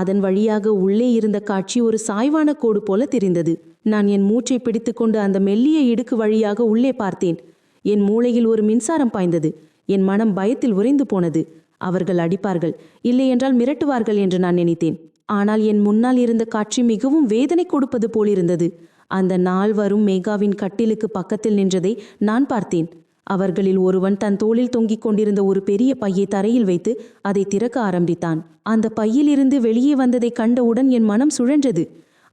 அதன் வழியாக உள்ளே இருந்த காட்சி ஒரு சாய்வான கோடு போல தெரிந்தது. நான் என் மூச்சை பிடித்துக்கொண்டு அந்த மெல்லிய இடுக்கு வழியாக உள்ளே பார்த்தேன். என் மூளையில் ஒரு மின்சாரம் பாய்ந்தது. என் மனம் பயத்தில் உறைந்து போனது. அவர்கள் அடிப்பார்கள், இல்லையென்றால் மிரட்டுவார்கள் என்று நான் நினைத்தேன். ஆனால் என் முன்னால் இருந்த காட்சி மிகவும் வேதனை கொடுப்பது போலிருந்தது. அந்த நாள் வரும் மேகாவின் கட்டிலுக்கு பக்கத்தில் நின்றதை நான் பார்த்தேன். அவர்களில் ஒருவன் தன் தோளில் தொங்கிக் கொண்டிருந்த ஒரு பெரிய பையை தரையில் வைத்து அதை திறக்க ஆரம்பித்தான். அந்த பையிலிருந்து வெளியே வந்ததை கண்டவுடன் என் மனம் சுழன்றது.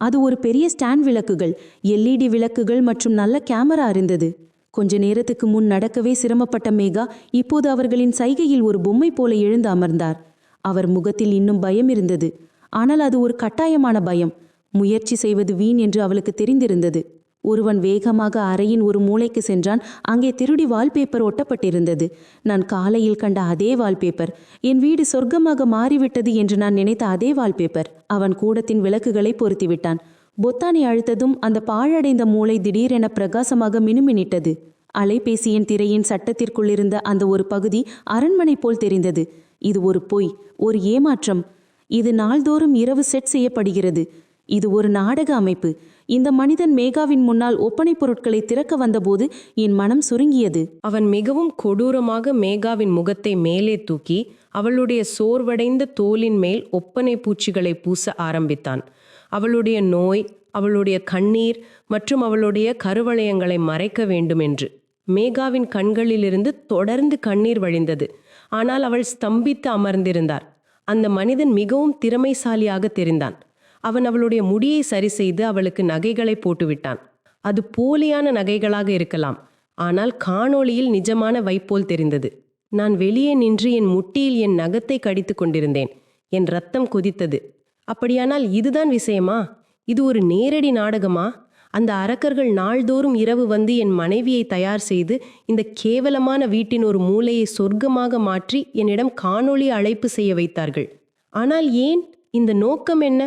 அது ஒரு பெரிய ஸ்டாண்ட் விளக்குகள், LED விளக்குகள் மற்றும் நல்ல கேமரா இருந்தது. கொஞ்ச நேரத்துக்கு முன் நடக்கவே சிரமப்பட்ட மேகா இப்போது அவர்களின் சைகையில் ஒரு பொம்மை போல எழுந்து அமர்ந்தார். அவர் முகத்தில் இன்னும் பயம் இருந்தது. ஆனால் அது ஒரு கட்டாயமான பயம். முயற்சி செய்வது வீண் என்று அவளுக்கு தெரிந்திருந்தது. ஒருவன் வேகமாக அறையின் ஒரு மூலைக்கு சென்றான். அங்கே திருடி வால்பேப்பர் ஒட்டப்பட்டிருந்தது. நான் காலையில் கண்ட அதே வால்பேப்பர், என் வீடு சொர்க்கமாக மாறிவிட்டது என்று நான் நினைத்த அதே வால்பேப்பர். அவன் கூடத்தின் விளக்குகளை பொருத்திவிட்டான். பொத்தானை அழுத்ததும் அந்த பாழடைந்த மூலை திடீரென பிரகாசமாக மினுமினிட்டது. அலைபேசியின் திரையின் சட்டத்திற்குள்ளிருந்த அந்த ஒரு பகுதி அரண்மனை போல் தெரிந்தது. இது ஒரு பொய், ஒரு ஏமாற்றம். இது நாள்தோறும் இரவு செட் செய்யப்படுகிறது. இது ஒரு நாடக அமைப்பு. இந்த மனிதன் மேகாவின் முன்னால் ஒப்பனை பொருட்களை திறக்க வந்தபோது என் மனம் சுருங்கியது. அவன் மிகவும் கொடூரமாக மேகாவின் முகத்தை மேலே தூக்கி அவளுடைய சோர்வடைந்த தோலின் மேல் ஒப்பனை பூச்சிகளை பூச ஆரம்பித்தான். அவளுடைய நோய், அவளுடைய கண்ணீர் மற்றும் அவளுடைய கருவளையங்களை மறைக்க வேண்டும் என்று. மேகாவின் கண்களிலிருந்து தொடர்ந்து கண்ணீர் வழிந்தது. ஆனால் அவள் ஸ்தம்பித்து அமர்ந்திருந்தார். அந்த மனிதன் மிகவும் திறமைசாலியாக தெரிந்தான். அவன் அவளுடைய முடியை சரி செய்து அவளுக்கு நகைகளை போட்டுவிட்டான். அது போலியான நகைகளாக இருக்கலாம், ஆனால் காணொளியில் நிஜமான வைப்போல் தெரிந்தது. நான் வெளியே நின்று என் முட்டியில் என் நகத்தை கடித்து கொண்டிருந்தேன். என் ரத்தம் கொதித்தது. அப்படியானால் இதுதான் விஷயமா? இது ஒரு நேரடி நாடகமா? அந்த அரக்கர்கள் நாள்தோறும் இரவு வந்து என் மனைவியை தயார் செய்து இந்த கேவலமான வீட்டின் ஒரு மூலையை சொர்க்கமாக மாற்றி என்னிடம் காணொளி அழைப்பு செய்ய வைத்தார்கள். ஆனால் ஏன்? இந்த நோக்கம் என்ன?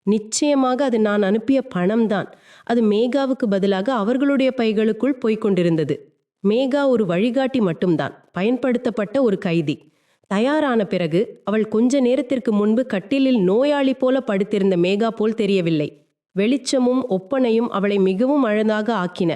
நிச்சயமாக அது நான் அனுப்பிய பணம்தான். அது மேகாவுக்கு பதிலாக அவர்களுடைய பைகளுக்குள் போய்கொண்டிருந்தது. மேகா ஒரு வழிகாட்டி மட்டும்தான், பயன்படுத்தப்பட்ட ஒரு கைதி. தயாரான பிறகு அவள் கொஞ்ச நேரத்திற்கு முன்பு கட்டிலில் நோயாளி போல படுத்திருந்த மேகா போல் தெரியவில்லை. வெளிச்சமும் ஒப்பனையும் அவளை மிகவும் அழகாக ஆக்கின.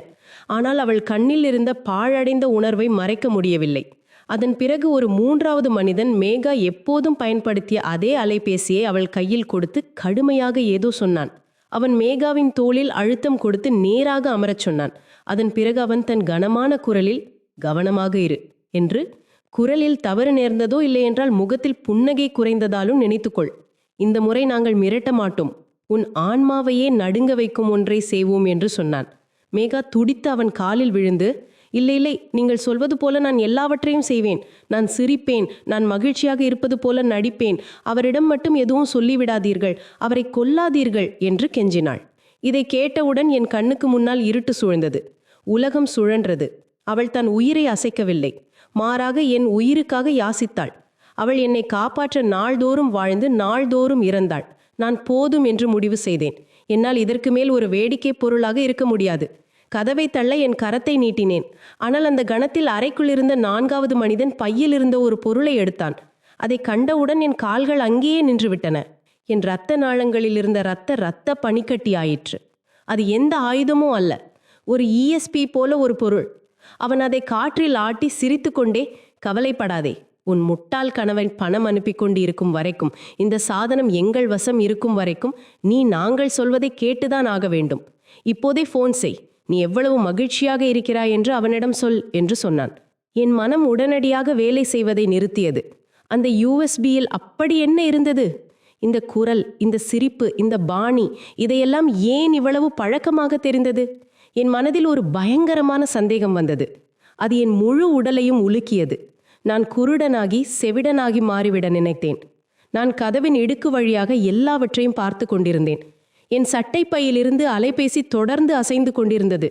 ஆனால் அவள் கண்ணில் இருந்த பாழடைந்த உணர்வை மறைக்க முடியவில்லை. அதன் பிறகு ஒரு மூன்றாவது மனிதன் மேகா எப்போதும் பயன்படுத்திய அதே அலைபேசியை அவள் கையில் கொடுத்து கடுமையாக ஏதோ சொன்னான். அவன் மேகாவின் தோளில் அழுத்தம் கொடுத்து நேராக அமரச் சொன்னான். அதன் பிறகு அவன் தன் கனமான குரலில், "கவனமாக இரு" என்று. குரலில் தவறு நேர்ந்ததோ இல்லையென்றால் முகத்தில் புன்னகை குறைந்ததாலும் நினைத்துக்கொள். இந்த முறை நாங்கள் மிரட்ட மாட்டோம். உன் ஆன்மாவையே நடுங்க வைக்கும் ஒன்றை செய்வோம் என்று சொன்னான். மேகா துடித்து அவன் காலில் விழுந்து, "இல்லை இல்லை, நீங்கள் சொல்வது போல நான் எல்லாவற்றையும் செய்வேன். நான் சிரிப்பேன், நான் மகிழ்ச்சியாக இருப்பது போல நடிப்பேன். அவரிடம் மட்டும் எதுவும் சொல்லிவிடாதீர்கள், அவரை கொல்லாதீர்கள்" என்று கெஞ்சினாள். இதை கேட்டவுடன் என் கண்ணுக்கு முன்னால் இருட்டு சூழ்ந்தது. உலகம் சுழன்றது. அவள் தன் உயிரை அசைக்கவில்லை, மாறாக என் உயிருக்காக யாசித்தாள். அவள் என்னை காப்பாற்ற நாள்தோறும் வாழ்ந்து நாள்தோறும் இறந்தாள். நான் போதும் என்று முடிவு செய்தேன். என்னால் இதற்கு மேல் ஒரு வேடிக்கை பொருளாக இருக்க முடியாது. கதவை தள்ள என் கரத்தை நீட்டினேன். ஆனால் அந்த கணத்தில் அறைக்குள் இருந்த நான்காவது மனிதன் பையில் இருந்த ஒரு பொருளை எடுத்தான். அதை கண்டவுடன் என் கால்கள் அங்கேயே நின்றுவிட்டன. என் இரத்த நாளங்களில் இருந்த இரத்த பனிக்கட்டி ஆயிற்று. அது எந்த ஆயுதமும் அல்ல, ஒரு ESP போல ஒரு பொருள். அவன் அதை காற்றில் ஆட்டி சிரித்து கொண்டே, "கவலைப்படாதே, உன் முட்டாள் கணவன் பணம் அனுப்பி கொண்டு இருக்கும் வரைக்கும், இந்த சாதனம் எங்கள் வசம் இருக்கும் வரைக்கும் நீ நாங்கள் சொல்வதை கேட்டுதான் ஆக வேண்டும். இப்போதே ஃபோன் செய். நீ எவ்வளவு மகிழ்ச்சியாக இருக்கிறாய் என்று அவனிடம் சொல்" என்று சொன்னான். என் மனம் உடனடியாக வேலை செய்வதை நிறுத்தியது. அந்த USBயில் அப்படி என்ன இருந்தது? இந்த குரல், இந்த சிரிப்பு, இந்த பாணி, இதையெல்லாம் ஏன் இவ்வளவு பழக்கமாக தெரிந்தது? என் மனதில் ஒரு பயங்கரமான சந்தேகம் வந்தது. அது என் முழு உடலையும் உலுக்கியது. நான் குருடனாகி செவிடனாகி மாறிவிட நினைத்தேன். நான் கதவின் இடுக்கு வழியாக எல்லாவற்றையும் பார்த்து கொண்டிருந்தேன். என் சட்டைப்பையிலிருந்து அலைபேசி தொடர்ந்து அசைந்து கொண்டிருந்தது.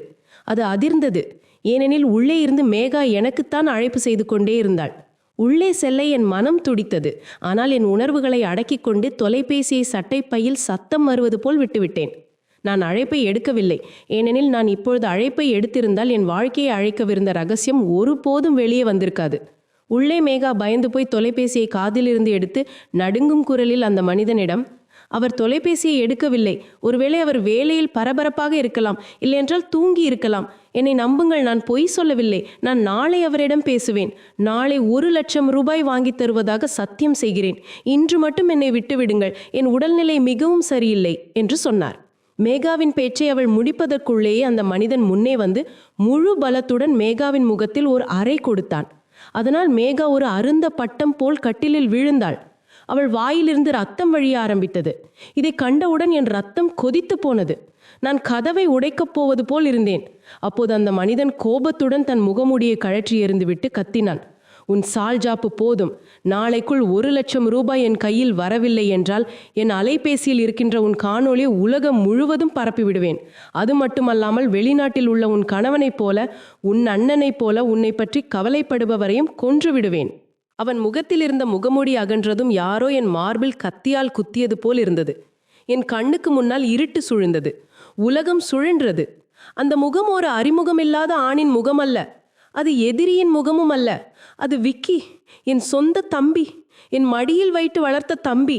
அது அதிர்ந்தது, ஏனெனில் உள்ளே இருந்து மேகா எனக்குத்தான் அழைப்பு செய்து கொண்டே இருந்தாள். உள்ளே செல்ல என் மனம் துடித்தது. ஆனால் என் உணர்வுகளை அடக்கிக் கொண்டு தொலைபேசியை சட்டைப்பையில் சத்தம் வருவது போல் விட்டுவிட்டேன். நான் அழைப்பை எடுக்கவில்லை, ஏனெனில் நான் இப்பொழுது அழைப்பை எடுத்திருந்தால் என் வாழ்க்கையை அழைக்கவிருந்த ரகசியம் ஒருபோதும் வெளியே வந்திருக்காது. உள்ளே மேகா பயந்து போய் தொலைபேசியை காதிலிருந்து எடுத்து நடுங்கும் குரலில் அந்த மனிதனிடம், "அவர் தொலைபேசியை எடுக்கவில்லை. ஒருவேளை அவர் வேலையில் பரபரப்பாக இருக்கலாம், இல்லையென்றால் தூங்கி இருக்கலாம். என்னை நம்புங்கள், நான் பொய் சொல்லவில்லை. நான் நாளை அவரிடம் பேசுவேன். நாளை 1,00,000 ரூபாய் வாங்கித் தருவதாக சத்தியம் செய்கிறேன். இன்று மட்டும் என்னை விட்டுவிடுங்கள். என் உடல்நிலை மிகவும் சரியில்லை என்று சொன்னார். மேகாவின் பேச்சை அவள் முடிப்பதற்குள்ளேயே அந்த மனிதன் முன்னே வந்து முழு பலத்துடன் மேகாவின் முகத்தில் ஒரு அறை கொடுத்தான். அதனால் மேகா ஒரு அருந்த பட்டம் போல் கட்டிலில் விழுந்தாள். அவள் வாயிலிருந்து ரத்தம் வழிய ஆரம்பித்தது. இதை கண்டவுடன் என் ரத்தம் கொதித்து போனது. நான் கதவை உடைக்கப் போவது போல் இருந்தேன். அப்போது அந்த மனிதன் கோபத்துடன் தன் முகமூடியை கழற்றி எறிந்துவிட்டு கத்தினான். உன் சால்ஜாப்பு போதும். நாளைக்குள் 1,00,000 ரூபாய் என் கையில் வரவில்லை என்றால் என் அலைபேசியில் இருக்கின்ற உன் காணொளியை உலகம் முழுவதும் பரப்பிவிடுவேன். அது மட்டுமல்லாமல் வெளிநாட்டில் உள்ள உன் கணவனைப் போல, உன் அண்ணனைப் போல உன்னை பற்றி கவலைப்படுபவரையும் கொன்றுவிடுவேன். அவன் முகத்தில் இருந்த முகமூடி அகன்றதும் யாரோ என் மார்பில் கத்தியால் குத்தியது போல் இருந்தது. என் கண்ணுக்கு முன்னால் இருட்டு சூழ்ந்தது. உலகம் சுழன்றது. அந்த முகம் ஒரு அறிமுகமில்லாத ஆணின் முகம் அல்ல. அது எதிரியின் முகமும் அல்ல. அது விக்கி, என் சொந்த தம்பி, என் மடியில் வைத்து வளர்த்த தம்பி.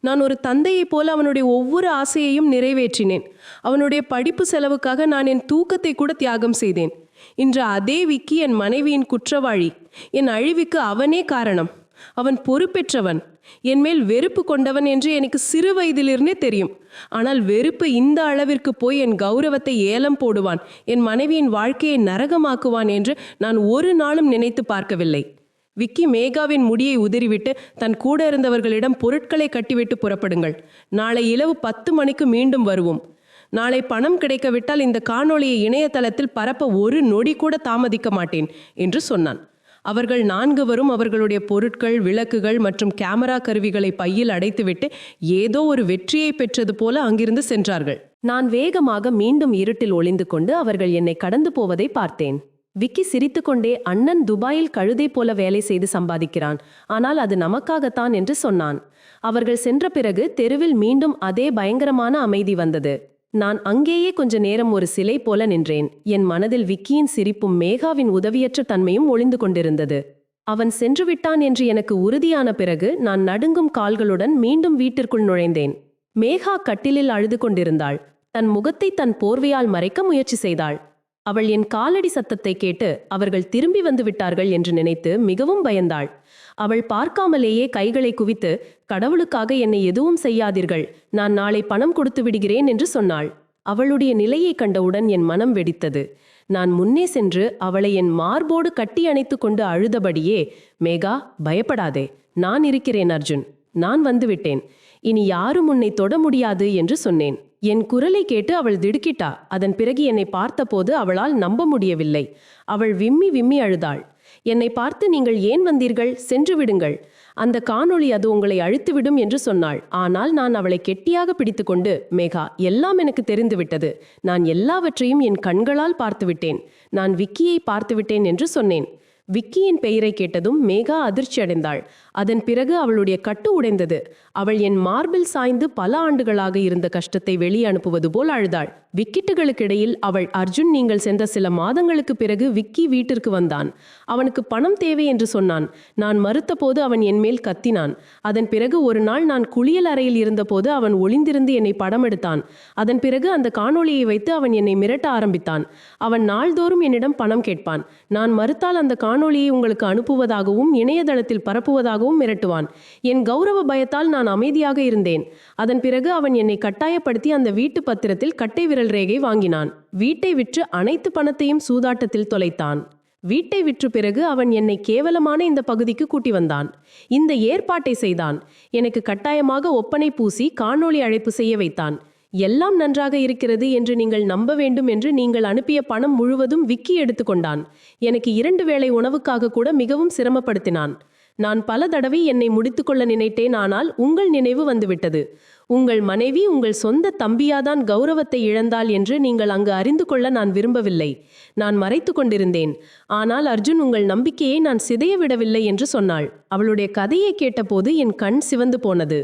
நான் ஒரு தந்தையைப் போல அவனுடைய ஒவ்வொரு ஆசையையும் நிறைவேற்றினேன். அவனுடைய படிப்பு செலவுக்காக நான் என் தூக்கத்தை கூட தியாகம் செய்தேன். இன்று அதே விக்கி என் மனைவியின் குற்றவாளி. என் அழிவுக்கு அவனே காரணம். அவன் பொறுப்பேற்றவன். என் மேல் வெறுப்பு கொண்டவன் என்று எனக்கு சிறு வயதிலிருந்தே தெரியும். ஆனால் வெறுப்பு இந்த அளவிற்கு போய் என் கௌரவத்தை ஏலம் போடுவான், என் மனைவியின் வாழ்க்கையை நரகமாக்குவான் என்று நான் ஒரு நாளும் நினைத்து பார்க்கவில்லை. விக்கி மேகாவின் முடியை உதறிவிட்டு தன் கூட இருந்தவர்களிடம் பொருட்களை கட்டிவிட்டு புறப்படுங்கள். நாளை இரவு 10 மணிக்கு மீண்டும் வருவோம். நாளை பணம் கிடைக்கவிட்டால் இந்த காணொளியை இணையதளத்தில் பரப்ப ஒரு நொடி கூட தாமதிக்க மாட்டேன் என்று சொன்னான். அவர்கள் 4 அவர்களுடைய பொருட்கள், விளக்குகள் மற்றும் கேமரா கருவிகளை பையில் அடைத்துவிட்டு ஏதோ ஒரு வெற்றியை பெற்றது போல அங்கிருந்து சென்றார்கள். நான் வேகமாக மீண்டும் இருட்டில் ஒளிந்து கொண்டு அவர்கள் என்னை கடந்து போவதை பார்த்தேன். விக்கி சிரித்துக்கொண்டே, அண்ணன் துபாயில் கழுதை போல வேலை செய்து சம்பாதிக்கிறான், ஆனால் அது நமக்காகத்தான் என்று சொன்னான். அவர்கள் சென்ற பிறகு தெருவில் மீண்டும் அதே பயங்கரமான அமைதி வந்தது. நான் அங்கேயே கொஞ்ச நேரம் ஒரு சிலை போல நின்றேன். என் மனதில் விக்கியின் சிரிப்பும் மேகாவின் உதவியற்ற தன்மையும் ஒளிந்து கொண்டிருந்தது. அவன் சென்றுவிட்டான் என்று எனக்கு உறுதியான பிறகு நான் நடுங்கும் கால்களுடன் மீண்டும் வீட்டிற்குள் நுழைந்தேன். மேகா கட்டிலில் அழுது கொண்டிருந்தாள். தன் முகத்தை தன் போர்வையால் மறைக்க முயற்சி செய்தாள். அவள் என் காலடி சத்தத்தை கேட்டு அவர்கள் திரும்பி வந்து விட்டார்கள் என்று நினைத்து மிகவும் பயந்தாள். அவள் பார்க்காமலேயே கைகளை குவித்து, கடவுளுக்காக என்னை எதுவும் செய்யாதீர்கள், நான் நாளை பணம் கொடுத்து விடுகிறேன் என்று சொன்னாள். அவளுடைய நிலையை கண்டவுடன் என் மனம் வெடித்தது. நான் முன்னே சென்று அவளை என் மார்போடு கட்டி அணைத்து கொண்டு அழுதபடியே, மேகா, பயப்படாதே, நான் இருக்கிறேன் அர்ஜுன், நான் வந்துவிட்டேன், இனி யாரும் உன்னை தொட முடியாது என்று சொன்னேன். என் குரலை கேட்டு அவள் திடுக்கிட்டா. அதன் பிறகு என்னை பார்த்தபோது அவளால் நம்ப முடியவில்லை. அவள் விம்மி விம்மி அழுதாள். என்னை பார்த்து, நீங்கள் ஏன் வந்தீர்கள்? சென்று விடுங்கள், அந்த காணொளி அது உங்களை அழித்துவிடும் என்று சொன்னாள். ஆனால் நான் அவளை கெட்டியாக பிடித்துக்கொண்டு, மேகா, எல்லாம் எனக்கு தெரிந்துவிட்டது, நான் எல்லாவற்றையும் என் கண்களால் பார்த்துவிட்டேன், நான் விக்கியை பார்த்துவிட்டேன் என்று சொன்னேன். விக்கியின் பெயரை கேட்டதும் மேகா அதிர்ச்சி அடைந்தாள். அதன் பிறகு அவளுடைய கட்டு உடைந்தது. அவள் என் மார்பில் சாய்ந்து பல ஆண்டுகளாக இருந்த கஷ்டத்தை வெளியே அனுப்புவது போல் அழுதாள். விக்கிட்டுகளுக்கிடையில் அவள், அர்ஜுன், நீங்கள் சென்ற சில மாதங்களுக்கு பிறகு விக்கி வீட்டிற்கு வந்தான். அவனுக்கு பணம் தேவை என்று சொன்னான். நான் மறுத்தபோது அவன் என் மேல் கத்தினான். அதன் பிறகு ஒரு நாள் நான் குளியல் அறையில் இருந்தபோது அவன் ஒளிந்திருந்து என்னை படம் எடுத்தான். அதன் பிறகு அந்த காணொளியை வைத்து அவன் என்னை மிரட்ட ஆரம்பித்தான். அவன் நாள்தோறும் என்னிடம் பணம் கேட்பான். நான் மறுத்தால் அந்த காணொளியை உங்களுக்கு அனுப்புவதாகவும் இணையதளத்தில் பரப்புவதாகவும் மிரட்டுவான். என் கௌரவ பயத்தால் நான் அமைதியாக இருந்தேன். அதன் பிறகு அவன் என்னை கட்டாயப்படுத்தி அந்த வீட்டு பத்திரத்தில் கட்டை விரல் ரேகை வாங்கினான். வீட்டை விற்று அனைத்து பணத்தையும் சூதாட்டத்தில் தொலைத்தான். வீட்டை விற்று பிறகு அவன் என்னை கேவலமான இந்த பகுதிக்கு கூட்டி வந்தான். இந்த ஏற்பாட்டை செய்தான். எனக்கு கட்டாயமாக ஒப்பனை பூசி காணொளி அழைப்பு செய்ய வைத்தான். எல்லாம் நன்றாக இருக்கிறது என்று நீங்கள் நம்ப வேண்டும் என்று நீங்கள் அனுப்பிய பணம் முழுவதும் விக்கி எடுத்துக்கொண்டான். எனக்கு 2 வேளை உணவுக்காக கூட மிகவும் சிரமப்படுத்தினான். நான் பல தடவை என்னை முடித்துக்கொள்ள நினைத்தேன். ஆனால் உங்கள் நினைவு வந்துவிட்டது. உங்கள் மனைவி உங்கள் சொந்த தம்பியாதான் கௌரவத்தை இழந்தாள் என்று நீங்கள் அங்கு அறிந்து கொள்ள நான் விரும்பவில்லை. நான் மறைத்து கொண்டிருந்தேன். ஆனால் அர்ஜுன், உங்கள் நம்பிக்கையை நான் சிதைய விடவில்லை என்று சொன்னாள். அவளுடைய கதையை கேட்டபோது என் கண் சிவந்து போனது.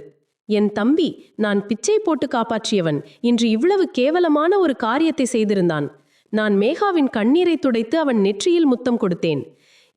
என் தம்பி, நான் பிச்சை போட்டு காப்பாற்றியவன், இன்று இவ்வளவு கேவலமான ஒரு காரியத்தை செய்திருந்தான். நான் மேகாவின் கண்ணீரை துடைத்து அவன் நெற்றியில் முத்தம் கொடுத்தேன்.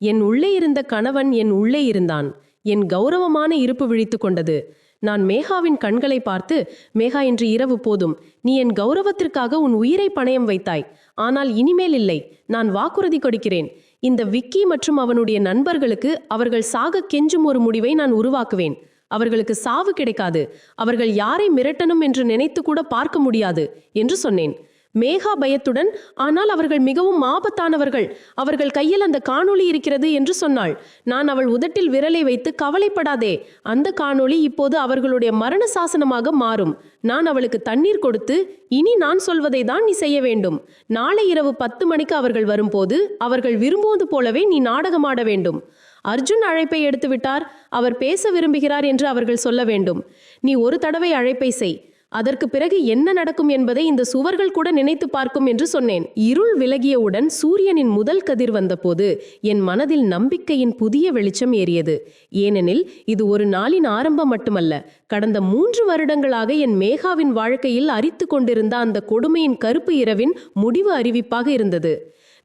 என் உள்ளே இருந்த கணவன் என் உள்ளே இருந்தான். என் கௌரவமான இருப்பு விழித்து கொண்டது. நான் மேகாவின் கண்களை பார்த்து, மேகா, இன்று இரவு போதும். நீ என் கௌரவத்திற்காக உன் உயிரை பணயம் வைத்தாய். ஆனால் இனிமேல் இல்லை. நான் வாக்குறுதி கொடுக்கிறேன். இந்த விக்கி மற்றும் அவனுடைய நண்பர்களுக்கு அவர்கள் சாக கெஞ்சும் ஒரு முடிவை நான் உருவாக்குவேன். அவர்களுக்கு சாவு கிடைக்காது. அவர்கள் யாரை மிரட்டணும் என்று நினைத்து கூட பார்க்க முடியாது என்று சொன்னேன். மேகா பயத்துடன், ஆனால் அவர்கள் மிகவும் ஆபத்தானவர்கள், அவர்கள் கையில் அந்த காணொளி இருக்கிறது என்று சொன்னாள். நான் அவள் உதட்டில் விரலை வைத்து, கவலைப்படாதே, அந்த காணொளி இப்போது அவர்களுடைய மரண சாசனமாக மாறும். நான் அவளுக்கு தண்ணீர் கொடுத்து, இனி நான் சொல்வதை தான் நீ செய்ய வேண்டும். நாளை இரவு 10 மணிக்கு அவர்கள் வரும்போது அவர்கள் விரும்புவது போலவே நீ நாடகமாட வேண்டும். அர்ஜுன் அழைப்பை எடுத்து விட்டார், அவர் பேச விரும்புகிறார் என்று அவர்கள் சொல்ல வேண்டும். நீ ஒரு தடவை அழைப்பை செய். அதற்கு பிறகு என்ன நடக்கும் என்பதை இந்த சுவர்கள் கூட நினைத்து பார்க்கும் என்று சொன்னேன். இருள் விலகியவுடன் சூரியனின் முதல் கதிர் வந்தபோது என் மனதில் நம்பிக்கையின் புதிய வெளிச்சம் ஏறியது. ஏனெனில் இது ஒரு நாளின் ஆரம்பம் மட்டுமல்ல, கடந்த 3 வருடங்களாக என் மேகாவின் வாழ்க்கையில் அரித்து கொண்டிருந்த அந்த கொடுமையின் கருப்பு இரவின் முடிவு அறிவிப்பாக இருந்தது.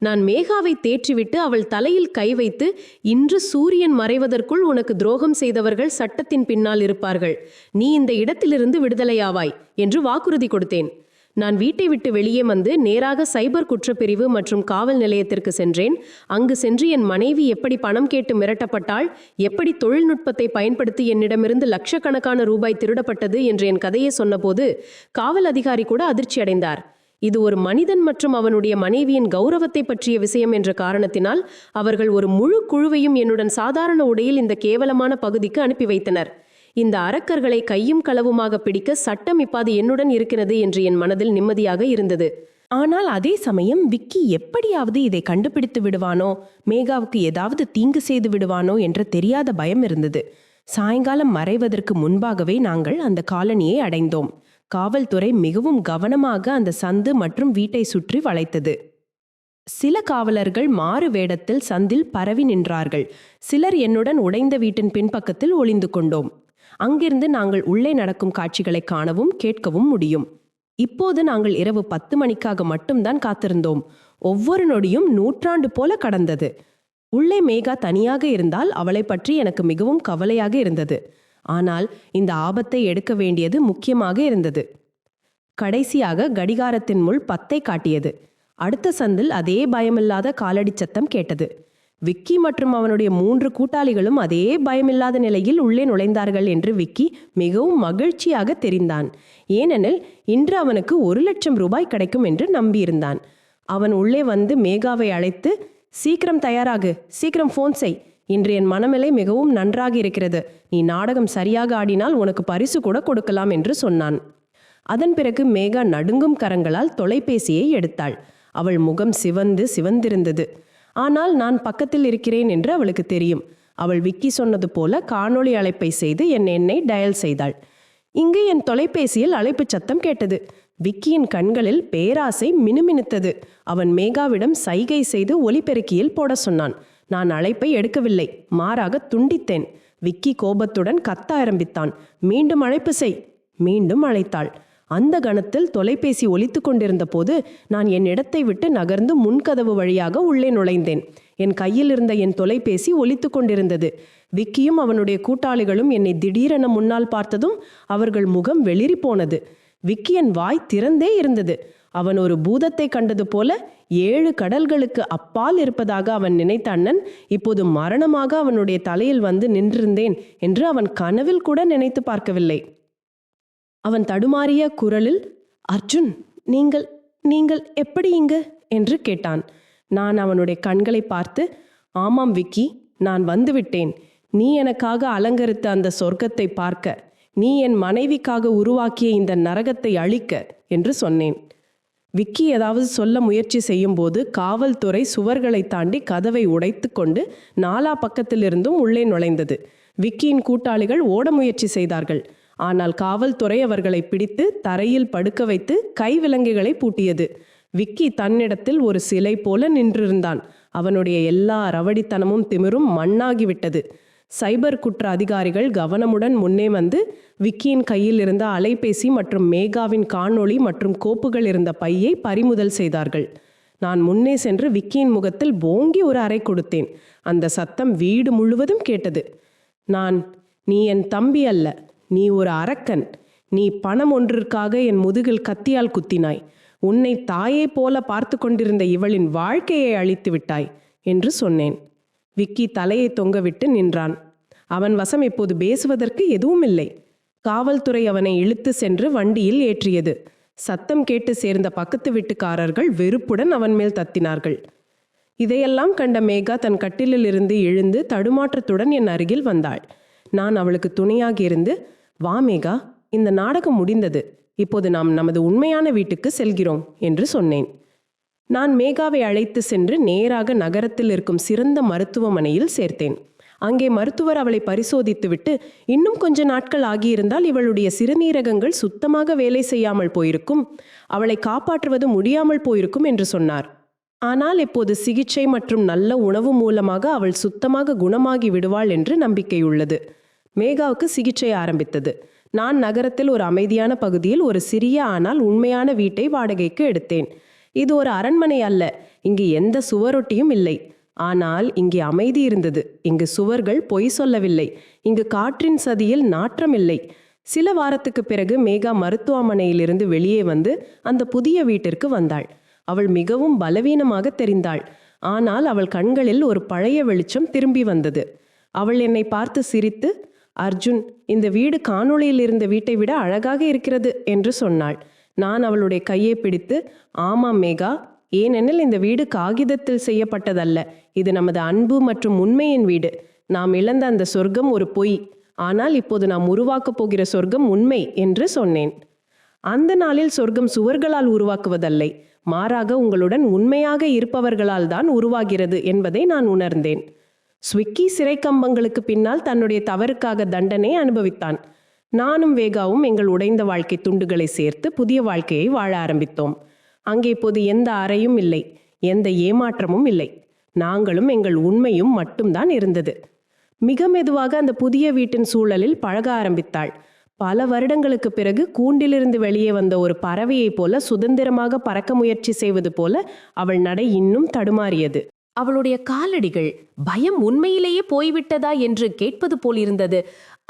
நான் மேகாவை தேற்றிவிட்டு அவள் தலையில் கை வைத்து, இன்று சூரியன் மறைவதற்குள் உனக்கு துரோகம் செய்தவர்கள் சட்டத்தின் பின்னால் இருப்பார்கள். நீ இந்த இடத்திலிருந்து விடுதலையாவாய் என்று வாக்குறுதி கொடுத்தேன். நான் வீட்டை விட்டு வெளியே வந்து நேராக சைபர் குற்றப்பிரிவு மற்றும் காவல் நிலையத்திற்கு சென்றேன். அங்கு சென்று என் மனைவி எப்படி பணம் கேட்டு மிரட்டப்பட்டாள், எப்படி தொழில்நுட்பத்தை பயன்படுத்தி என்னிடமிருந்து லட்சக்கணக்கான ரூபாய் திருடப்பட்டது என்று என் கதையை சொன்னபோது காவல் அதிகாரி கூட அதிர்ச்சி அடைந்தார். இது ஒரு மனிதன் மற்றும் அவனுடைய மனைவியின் கௌரவத்தை பற்றிய விஷயம் என்ற காரணத்தினால் அவர்கள் ஒரு முழு குழுவையும் என்னுடன் சாதாரண உடையில் இந்த கேவலமான பகுதிக்கு அனுப்பி வைத்தனர். இந்த அரக்கர்களை கையும் களவுமாக பிடிக்க சட்டம் இப்போது என்னுடன் இருக்கிறது என்று என் மனதில் நிம்மதியாக இருந்தது. ஆனால் அதே சமயம் விக்கி எப்படியாவது இதை கண்டுபிடித்து விடுவானோ, மேகாவுக்கு ஏதாவது தீங்கு செய்து விடுவானோ என்ற தெரியாத பயம் இருந்தது. சாயங்காலம் மறைவதற்கு முன்பாகவே நாங்கள் அந்த காலனியை அடைந்தோம். காவல்துறை மிகவும் கவனமாக அந்த சந்து மற்றும் வீட்டை சுற்றி வளைத்தது. சில காவலர்கள் மாறு வேடத்தில் சந்தில் பரவி நின்றார்கள். சிலர் என்னுடன் உடைந்த வீட்டின் பின்பக்கத்தில் ஒளிந்து கொண்டோம். அங்கிருந்து நாங்கள் உள்ளே நடக்கும் காட்சிகளை காணவும் கேட்கவும் முடியும். இப்போது நாங்கள் இரவு 10 மணிக்காக மட்டும்தான் காத்திருந்தோம். ஒவ்வொரு நொடியும் நூற்றாண்டு போல கடந்தது. உள்ளே மேகா தனியாக இருந்தால் அவளை பற்றி எனக்கு மிகவும் கவலையாக இருந்தது. ஆனால் இந்த ஆபத்தை எடுக்க வேண்டியது முக்கியமாக இருந்தது. கடைசியாக கடிகாரத்தின் முள் 10ஐ காட்டியது. அடுத்த சந்தில் அதே பயமில்லாத காலடி சத்தம் கேட்டது. விக்கி மற்றும் அவனுடைய 3 கூட்டாளிகளும் அதே பயமில்லாத நிலையில் உள்ளே நுழைந்தார்கள் என்று விக்கி மிகவும் மகிழ்ச்சியாக தெரிந்தான். ஏனெனில் இன்று அவனுக்கு 1 லட்சம் ரூபாய் கிடைக்கும் என்று நம்பியிருந்தான். அவன் உள்ளே வந்து மேகாவை அழைத்து, சீக்கிரம் தயாராகு, சீக்கிரம் ஃபோன் செய், இன்று என் மனநிலை மிகவும் நன்றாக இருக்கிறது, நீ நாடகம் சரியாக ஆடினால் உனக்கு பரிசு கூட கொடுக்கலாம் என்று சொன்னான். அதன் பிறகு மேகா நடுங்கும் கரங்களால் தொலைபேசியை எடுத்தாள். அவள் முகம் சிவந்திருந்தது. ஆனால் நான் பக்கத்தில் இருக்கிறேன் என்று அவளுக்கு தெரியும். அவள் விக்கி சொன்னது போல காணொளி அழைப்பை செய்து என் எண்ணை டயல் செய்தாள். இங்கு என் தொலைபேசியில் அழைப்பு சத்தம் கேட்டது. விக்கியின் கண்களில் பேராசை மினுமினுத்தது. அவன் மேகாவிடம் சைகை செய்து ஒலிபெருக்கியில் போட சொன்னான். நான் அழைப்பை எடுக்கவில்லை, மாறாக துண்டித்தேன். விக்கி கோபத்துடன் கத்த ஆரம்பித்தான். மீண்டும் அழைப்பு செய். மீண்டும் அழைத்தாள். அந்த கணத்தில் தொலைபேசி ஒலித்து கொண்டிருந்த போது நான் என் இடத்தை விட்டு நகர்ந்து முன்கதவு வழியாக உள்ளே நுழைந்தேன். என் கையில் இருந்த என் தொலைபேசி ஒலித்து கொண்டிருந்தது. விக்கியும் அவனுடைய கூட்டாளிகளும் என்னை திடீரென முன்னால் பார்த்ததும் அவர்கள் முகம் வெளிரி போனது. விக்கியின் வாய் திறந்தே இருந்தது. அவன் ஒரு பூதத்தை கண்டது போல 7 கடல்களுக்கு அப்பால் இருப்பதாக அவன் நினைத்த அண்ணன் இப்போது மரணமாக அவனுடைய தலையில் வந்து நின்றிருந்தேன் என்று அவன் கனவில் கூட நினைத்து பார்க்கவில்லை. அவன் தடுமாறிய குரலில், அர்ஜுன், நீங்கள் எப்படி இங்கு என்று கேட்டான். நான் அவனுடைய கண்களை பார்த்து, ஆமாம் விக்கி, நான் வந்துவிட்டேன். நீ எனக்காக அலங்கரித்த அந்த சொர்க்கத்தை பார்க்க, நீ என் மனைவிக்காக உருவாக்கிய இந்த நரகத்தை அழிக்க என்று சொன்னேன். விக்கி ஏதாவது சொல்ல முயற்சி செய்யும்போது காவல்துறை சுவர்களை தாண்டி கதவை உடைத்து கொண்டு 4 பக்கத்திலிருந்தும் உள்ளே நுழைந்தது. விக்கியின் கூட்டாளிகள் ஓட முயற்சி செய்தார்கள். ஆனால் காவல்துறை அவர்களை பிடித்து தரையில் படுக்க வைத்து கைவிலங்குகளை பூட்டியது. விக்கி தன்னிடத்தில் ஒரு சிலை போல நின்றிருந்தான். அவனுடைய எல்லா ரவடித்தனமும் திமிரும் மண்ணாகிவிட்டது. சைபர் குற்ற அதிகாரிகள் கவனமுடன் முன்னே வந்து விக்கியின் கையில் இருந்த அலைபேசி மற்றும் மேகாவின் காணொளி மற்றும் கோப்புகள் இருந்த பையை பறிமுதல் செய்தார்கள். நான் முன்னே சென்று விக்கியின் முகத்தில் போங்கி ஒரு அறை கொடுத்தேன். அந்த சத்தம் வீடு முழுவதும் கேட்டது. நீ என் தம்பி அல்ல, நீ ஒரு அரக்கன். நீ பணம் ஒன்றிற்காக என் முதுகில் கத்தியால் குத்தினாய். உன்னை தாயை போல பார்த்து கொண்டிருந்த இவளின் வாழ்க்கையை அழித்து விட்டாய் என்று சொன்னேன். விக்கி தலையை தொங்கவிட்டு நின்றான். அவன் வசம் இப்போது பேசுவதற்கு எதுவும் இல்லை. காவல்துறை அவனை இழுத்து சென்று வண்டியில் ஏற்றியது. சத்தம் கேட்டு சேர்ந்த பக்கத்து வீட்டுக்காரர்கள் வெறுப்புடன் அவன் மேல் தத்தினார்கள். இதையெல்லாம் கண்ட மேகா தன் கட்டிலிலிருந்து எழுந்து தடுமாற்றத்துடன் என் அருகில் வந்தாள். நான் அவளுக்கு துணையாக இருந்து, வா மேகா, இந்த நாடகம் முடிந்தது. இப்போது நாம் நமது உண்மையான வீட்டுக்கு செல்கிறோம் என்று சொன்னேன். நான் மேகாவை அழைத்து சென்று நேராக நகரத்தில் இருக்கும் சிறந்த மருத்துவமனையில் சேர்த்தேன். அங்கே மருத்துவர் அவளை பரிசோதித்துவிட்டு, இன்னும் கொஞ்ச நாட்கள் ஆகியிருந்தால் இவளுடைய சிறுநீரகங்கள் சுத்தமாக வேலை செய்யாமல் போயிருக்கும், அவளை காப்பாற்றுவது முடியாமல் போயிருக்கும் என்று சொன்னார். ஆனால் இப்போது சிகிச்சை மற்றும் நல்ல உணவு மூலமாக அவள் சுத்தமாக குணமாகி விடுவாள் என்று நம்பிக்கையுள்ளது. மேகாவுக்கு சிகிச்சை ஆரம்பித்தது. நான் நகரத்தில் ஒரு அமைதியான பகுதியில் ஒரு சிறிய ஆனால் உண்மையான வீட்டை வாடகைக்கு எடுத்தேன். இது ஒரு அரண்மனை அல்ல. இங்கு எந்த சுவரொட்டியும் இல்லை. ஆனால் இங்கே அமைதி இருந்தது. இங்கு சுவர்கள் பொய் சொல்லவில்லை. இங்கு காற்றின் சதியில் நாற்றம் இல்லை. சில வாரத்துக்கு பிறகு மேகா மருத்துவமனையிலிருந்து வெளியே வந்து அந்த புதிய வீட்டிற்கு வந்தாள். அவள் மிகவும் பலவீனமாக தெரிந்தாள். ஆனால் அவள் கண்களில் ஒரு பழைய வெளிச்சம் திரும்பி வந்தது. அவள் என்னை பார்த்து சிரித்து, அர்ஜுன், இந்த வீடு காணொளியில் இருந்த வீட்டை விட அழகாக இருக்கிறது என்று சொன்னாள். நான் அவளுடைய கையை பிடித்து, ஆமாம் மேகா, ஏனெனில் இந்த வீடு காகிதத்தில் செய்யப்பட்டதல்ல. இது நமது அன்பு மற்றும் உண்மையின் வீடு. நாம் இழந்த அந்த சொர்க்கம் ஒரு பொய். ஆனால் இப்போது நாம் உருவாக்கப் போகிற சொர்க்கம் உண்மை என்று சொன்னேன். அந்த நாளில் சொர்க்கம் சுவர்களால் உருவாக்குவதல்லை, மாறாக உங்களுடன் உண்மையாக இருப்பவர்களால் தான் உருவாகிறது என்பதை நான் உணர்ந்தேன். ஸ்விக்கி சிறை கம்பங்களுக்கு பின்னால் தன்னுடைய தவறுக்காக தண்டனை அனுபவித்தான். நானும் வேகாவும் எங்கள் உடைந்த வாழ்க்கை துண்டுகளை சேர்த்து புதிய வாழ்க்கையை வாழ ஆரம்பித்தோம். அங்கே இப்போது எந்த அறையும் இல்லை, எந்த ஏமாற்றமும் இல்லை. நாங்களும் எங்கள் உண்மையும் மட்டும்தான் இருந்தது. மிக மெதுவாக அந்த புதிய வீட்டின் சூழலில் பழக ஆரம்பித்தாள். பல வருடங்களுக்கு பிறகு கூண்டிலிருந்து வெளியே வந்த ஒரு பறவையைப் போல சுதந்திரமாக பறக்க முயற்சி செய்வது போல அவள் நடை இன்னும் தடுமாறியது. அவளுடைய காலடிகள் பயம் உண்மையிலேயே போய்விட்டதா என்று கேட்பது போலிருந்தது.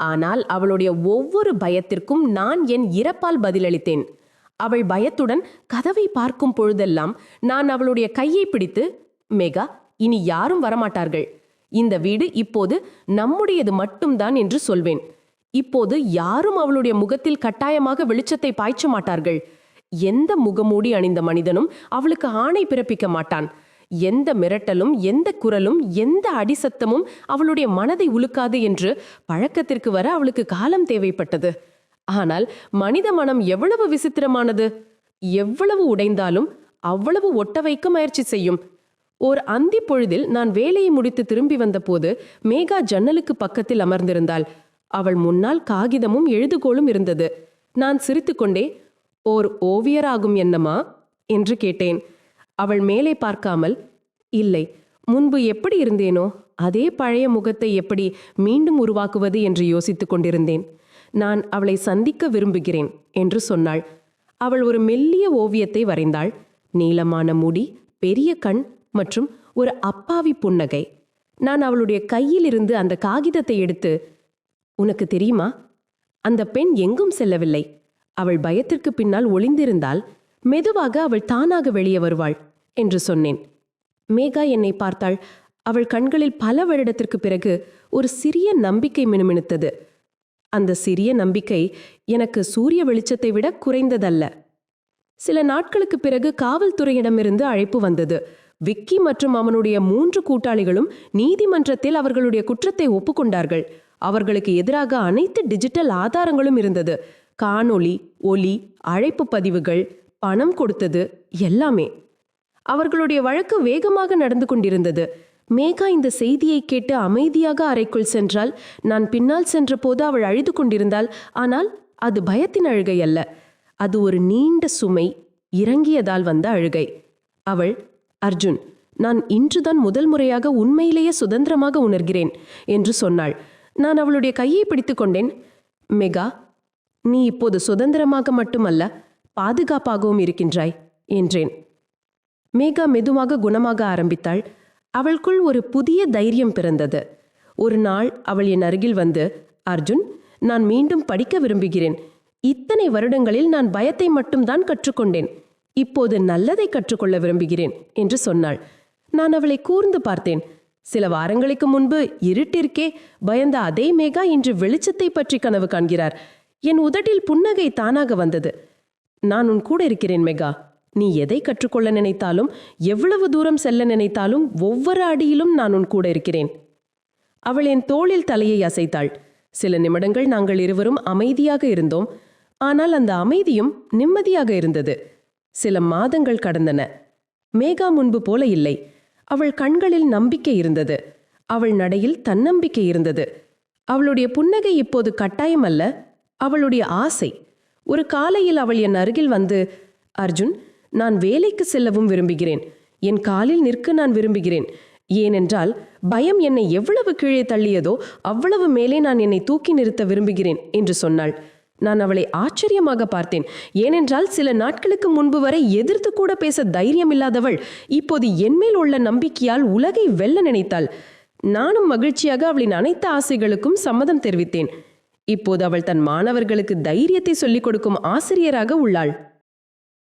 ஆனால் அவளுடைய ஒவ்வொரு பயத்திற்கும் நான் என் இறப்பால் பதிலளித்தேன். அவள் பயத்துடன் கதவை பார்க்கும் பொழுதெல்லாம் நான் அவளுடைய கையை பிடித்து, மேகா, இனி யாரும் வரமாட்டார்கள். இந்த வீடு இப்போது நம்முடையது மட்டும்தான் என்று சொல்வேன். இப்போது யாரும் அவளுடைய முகத்தில் கட்டாயமாக வெளிச்சத்தை பாய்ச்ச மாட்டார்கள். எந்த முகமூடி அணிந்த மனிதனும் அவளுக்கு ஆணை பிறப்பிக்க மாட்டான். எந்த மிரட்டலும், எந்த குரலும், எந்த அடிசத்தமும் அவளுடைய மனதை உலுக்காது என்று பழக்கத்திற்கு வர அவளுக்கு காலம் தேவைப்பட்டது. ஆனால் மனித மனம் எவ்வளவு விசித்திரமானது! எவ்வளவு உடைந்தாலும் அவ்வளவு ஒட்ட வைக்க முயற்சி செய்யும். ஓர் அந்தி பொழுதில் நான் வேலையை முடித்து திரும்பி வந்தபோது மேகா ஜன்னலுக்கு பக்கத்தில் அமர்ந்திருந்தாள். அவள் முன்னால் காகிதமும் எழுதுகோளும் இருந்தது. நான் சிரித்துக்கொண்டே, ஓர் ஓவியராகும் என்னமா என்று கேட்டேன். அவள் மேலே பார்க்காமல், இல்லை, முன்பு எப்படி இருந்தேனோ அதே பழைய முகத்தை எப்படி மீண்டும் உருவாக்குவது என்று யோசித்துக் கொண்டிருந்தேன். நான் அவளை சந்திக்க விரும்புகிறேன் என்று சொன்னாள். அவள் ஒரு மெல்லிய ஓவியத்தை வரைந்தாள். நீளமான முடி, பெரிய கண் மற்றும் ஒரு அப்பாவி புன்னகை. நான் அவளுடைய கையிலிருந்து அந்த காகிதத்தை எடுத்து, உனக்கு தெரியுமா, அந்த பெண் எங்கும் செல்லவில்லை. அவள் பயத்திற்கு பின்னால் ஒளிந்திருந்தால் மெதுவாக அவள் தானாக வெளியே வருவாள் என்று சொன்னேன். மேகா என்னை பார்த்தாள். அவள் கண்களில் பல வருடத்திற்கு பிறகு ஒரு சிறிய நம்பிக்கை மினுமினுத்தது. அந்த சிறிய நம்பிக்கை எனக்கு சூரிய வெளிச்சத்தை விட குறைந்ததல்ல. சில நாட்களுக்கு பிறகு காவல்துறையிடமிருந்து அழைப்பு வந்தது. விக்கி மற்றும் அவனுடைய 3 கூட்டாளிகளும் நீதிமன்றத்தில் அவர்களுடைய குற்றத்தை ஒப்புக்கொண்டார்கள். அவர்களுக்கு எதிராக அனைத்து டிஜிட்டல் ஆதாரங்களும் இருந்தது. காணொளி, ஒலி, அழைப்பு பதிவுகள், பணம் கொடுத்தது, எல்லாமே. அவர்களுடைய வழக்கு வேகமாக நடந்து கொண்டிருந்தது. மேகா இந்த செய்தியை கேட்டு அமைதியாக அறைக்குள் சென்றால், நான் பின்னால் சென்றபோது அவள் அழுது கொண்டிருந்தாள். ஆனால் அது பயத்தின் அழுகை அல்ல, அது ஒரு நீண்ட சுமை இறங்கியதால் வந்த அழுகை. அவள், அர்ஜுன், நான் இன்றுதான் முதல் முறையாக உண்மையிலேயே சுதந்திரமாக உணர்கிறேன் என்று சொன்னாள். நான் அவளுடைய கையை பிடித்து கொண்டேன். மேகா, நீ இப்போது சுதந்திரமாக மட்டுமல்ல, பாதுகாப்பாகவும் இருக்கின்றாய் என்றேன். மேகா மெதுவாக குணமாக ஆரம்பித்தாள். அவளுக்குள் ஒரு புதிய தைரியம் பிறந்தது. ஒரு நாள் அவள் என் அருகில் வந்து, அர்ஜுன், நான் மீண்டும் படிக்க விரும்புகிறேன். இத்தனை வருடங்களில் நான் பயத்தை மட்டும்தான் கற்றுக்கொண்டேன். இப்போது நல்லதை கற்றுக்கொள்ள விரும்புகிறேன் என்று சொன்னாள். நான் அவளை கூர்ந்து பார்த்தேன். சில வாரங்களுக்கு முன்பு இருட்டிற்கே பயந்த அதே மேகா இன்று வெளிச்சத்தை பற்றி கனவு காண்கிறார். என் உதட்டில் புன்னகை தானாக வந்தது. நான் உன் கூட இருக்கிறேன் மேகா. நீ எதை கற்றுக்கொள்ள நினைத்தாலும், எவ்வளவு தூரம் செல்ல நினைத்தாலும், ஒவ்வொரு அடியிலும் நான் உன் கூட இருக்கிறேன். அவள் என் தோளில் தலையை அசைத்தாள். சில நிமிடங்கள் நாங்கள் இருவரும் அமைதியாக இருந்தோம். ஆனால் அந்த அமைதியும் நிம்மதியாக இருந்தது. சில மாதங்கள் கடந்தன. மேகா முன்பு போல இல்லை. அவள் கண்களில் நம்பிக்கை இருந்தது. அவள் நடையில் தன்னம்பிக்கை இருந்தது. அவளுடைய புன்னகை இப்போது கட்டாயம் அல்ல, அவளுடைய ஆசை. ஒரு காலையில் அவள் என் அருகில் வந்து, அர்ஜுன், நான் வேலைக்கு செல்லவும் விரும்புகிறேன். என் காலில் நிற்க நான் விரும்புகிறேன். ஏனென்றால் பயம் என்னை எவ்வளவு கீழே தள்ளியதோ அவ்வளவு மேலே நான் என்னை தூக்கி நிறுத்த விரும்புகிறேன் என்று சொன்னாள். நான் அவளை ஆச்சரியமாக பார்த்தேன். ஏனென்றால் சில நாட்களுக்கு முன்பு வரை எதிர்த்து கூட பேச தைரியம் இல்லாதவள் இப்போது என்மேல் உள்ள நம்பிக்கையால் உலகை வெல்ல நினைத்தாள். நானும் மகிழ்ச்சியாக அவளின் அனைத்து ஆசைகளுக்கும் சம்மதம் தெரிவித்தேன். இப்போது அவள் தன் மாணவர்களுக்கு தைரியத்தை சொல்லிக் கொடுக்கும் ஆசிரியராக உள்ளாள்.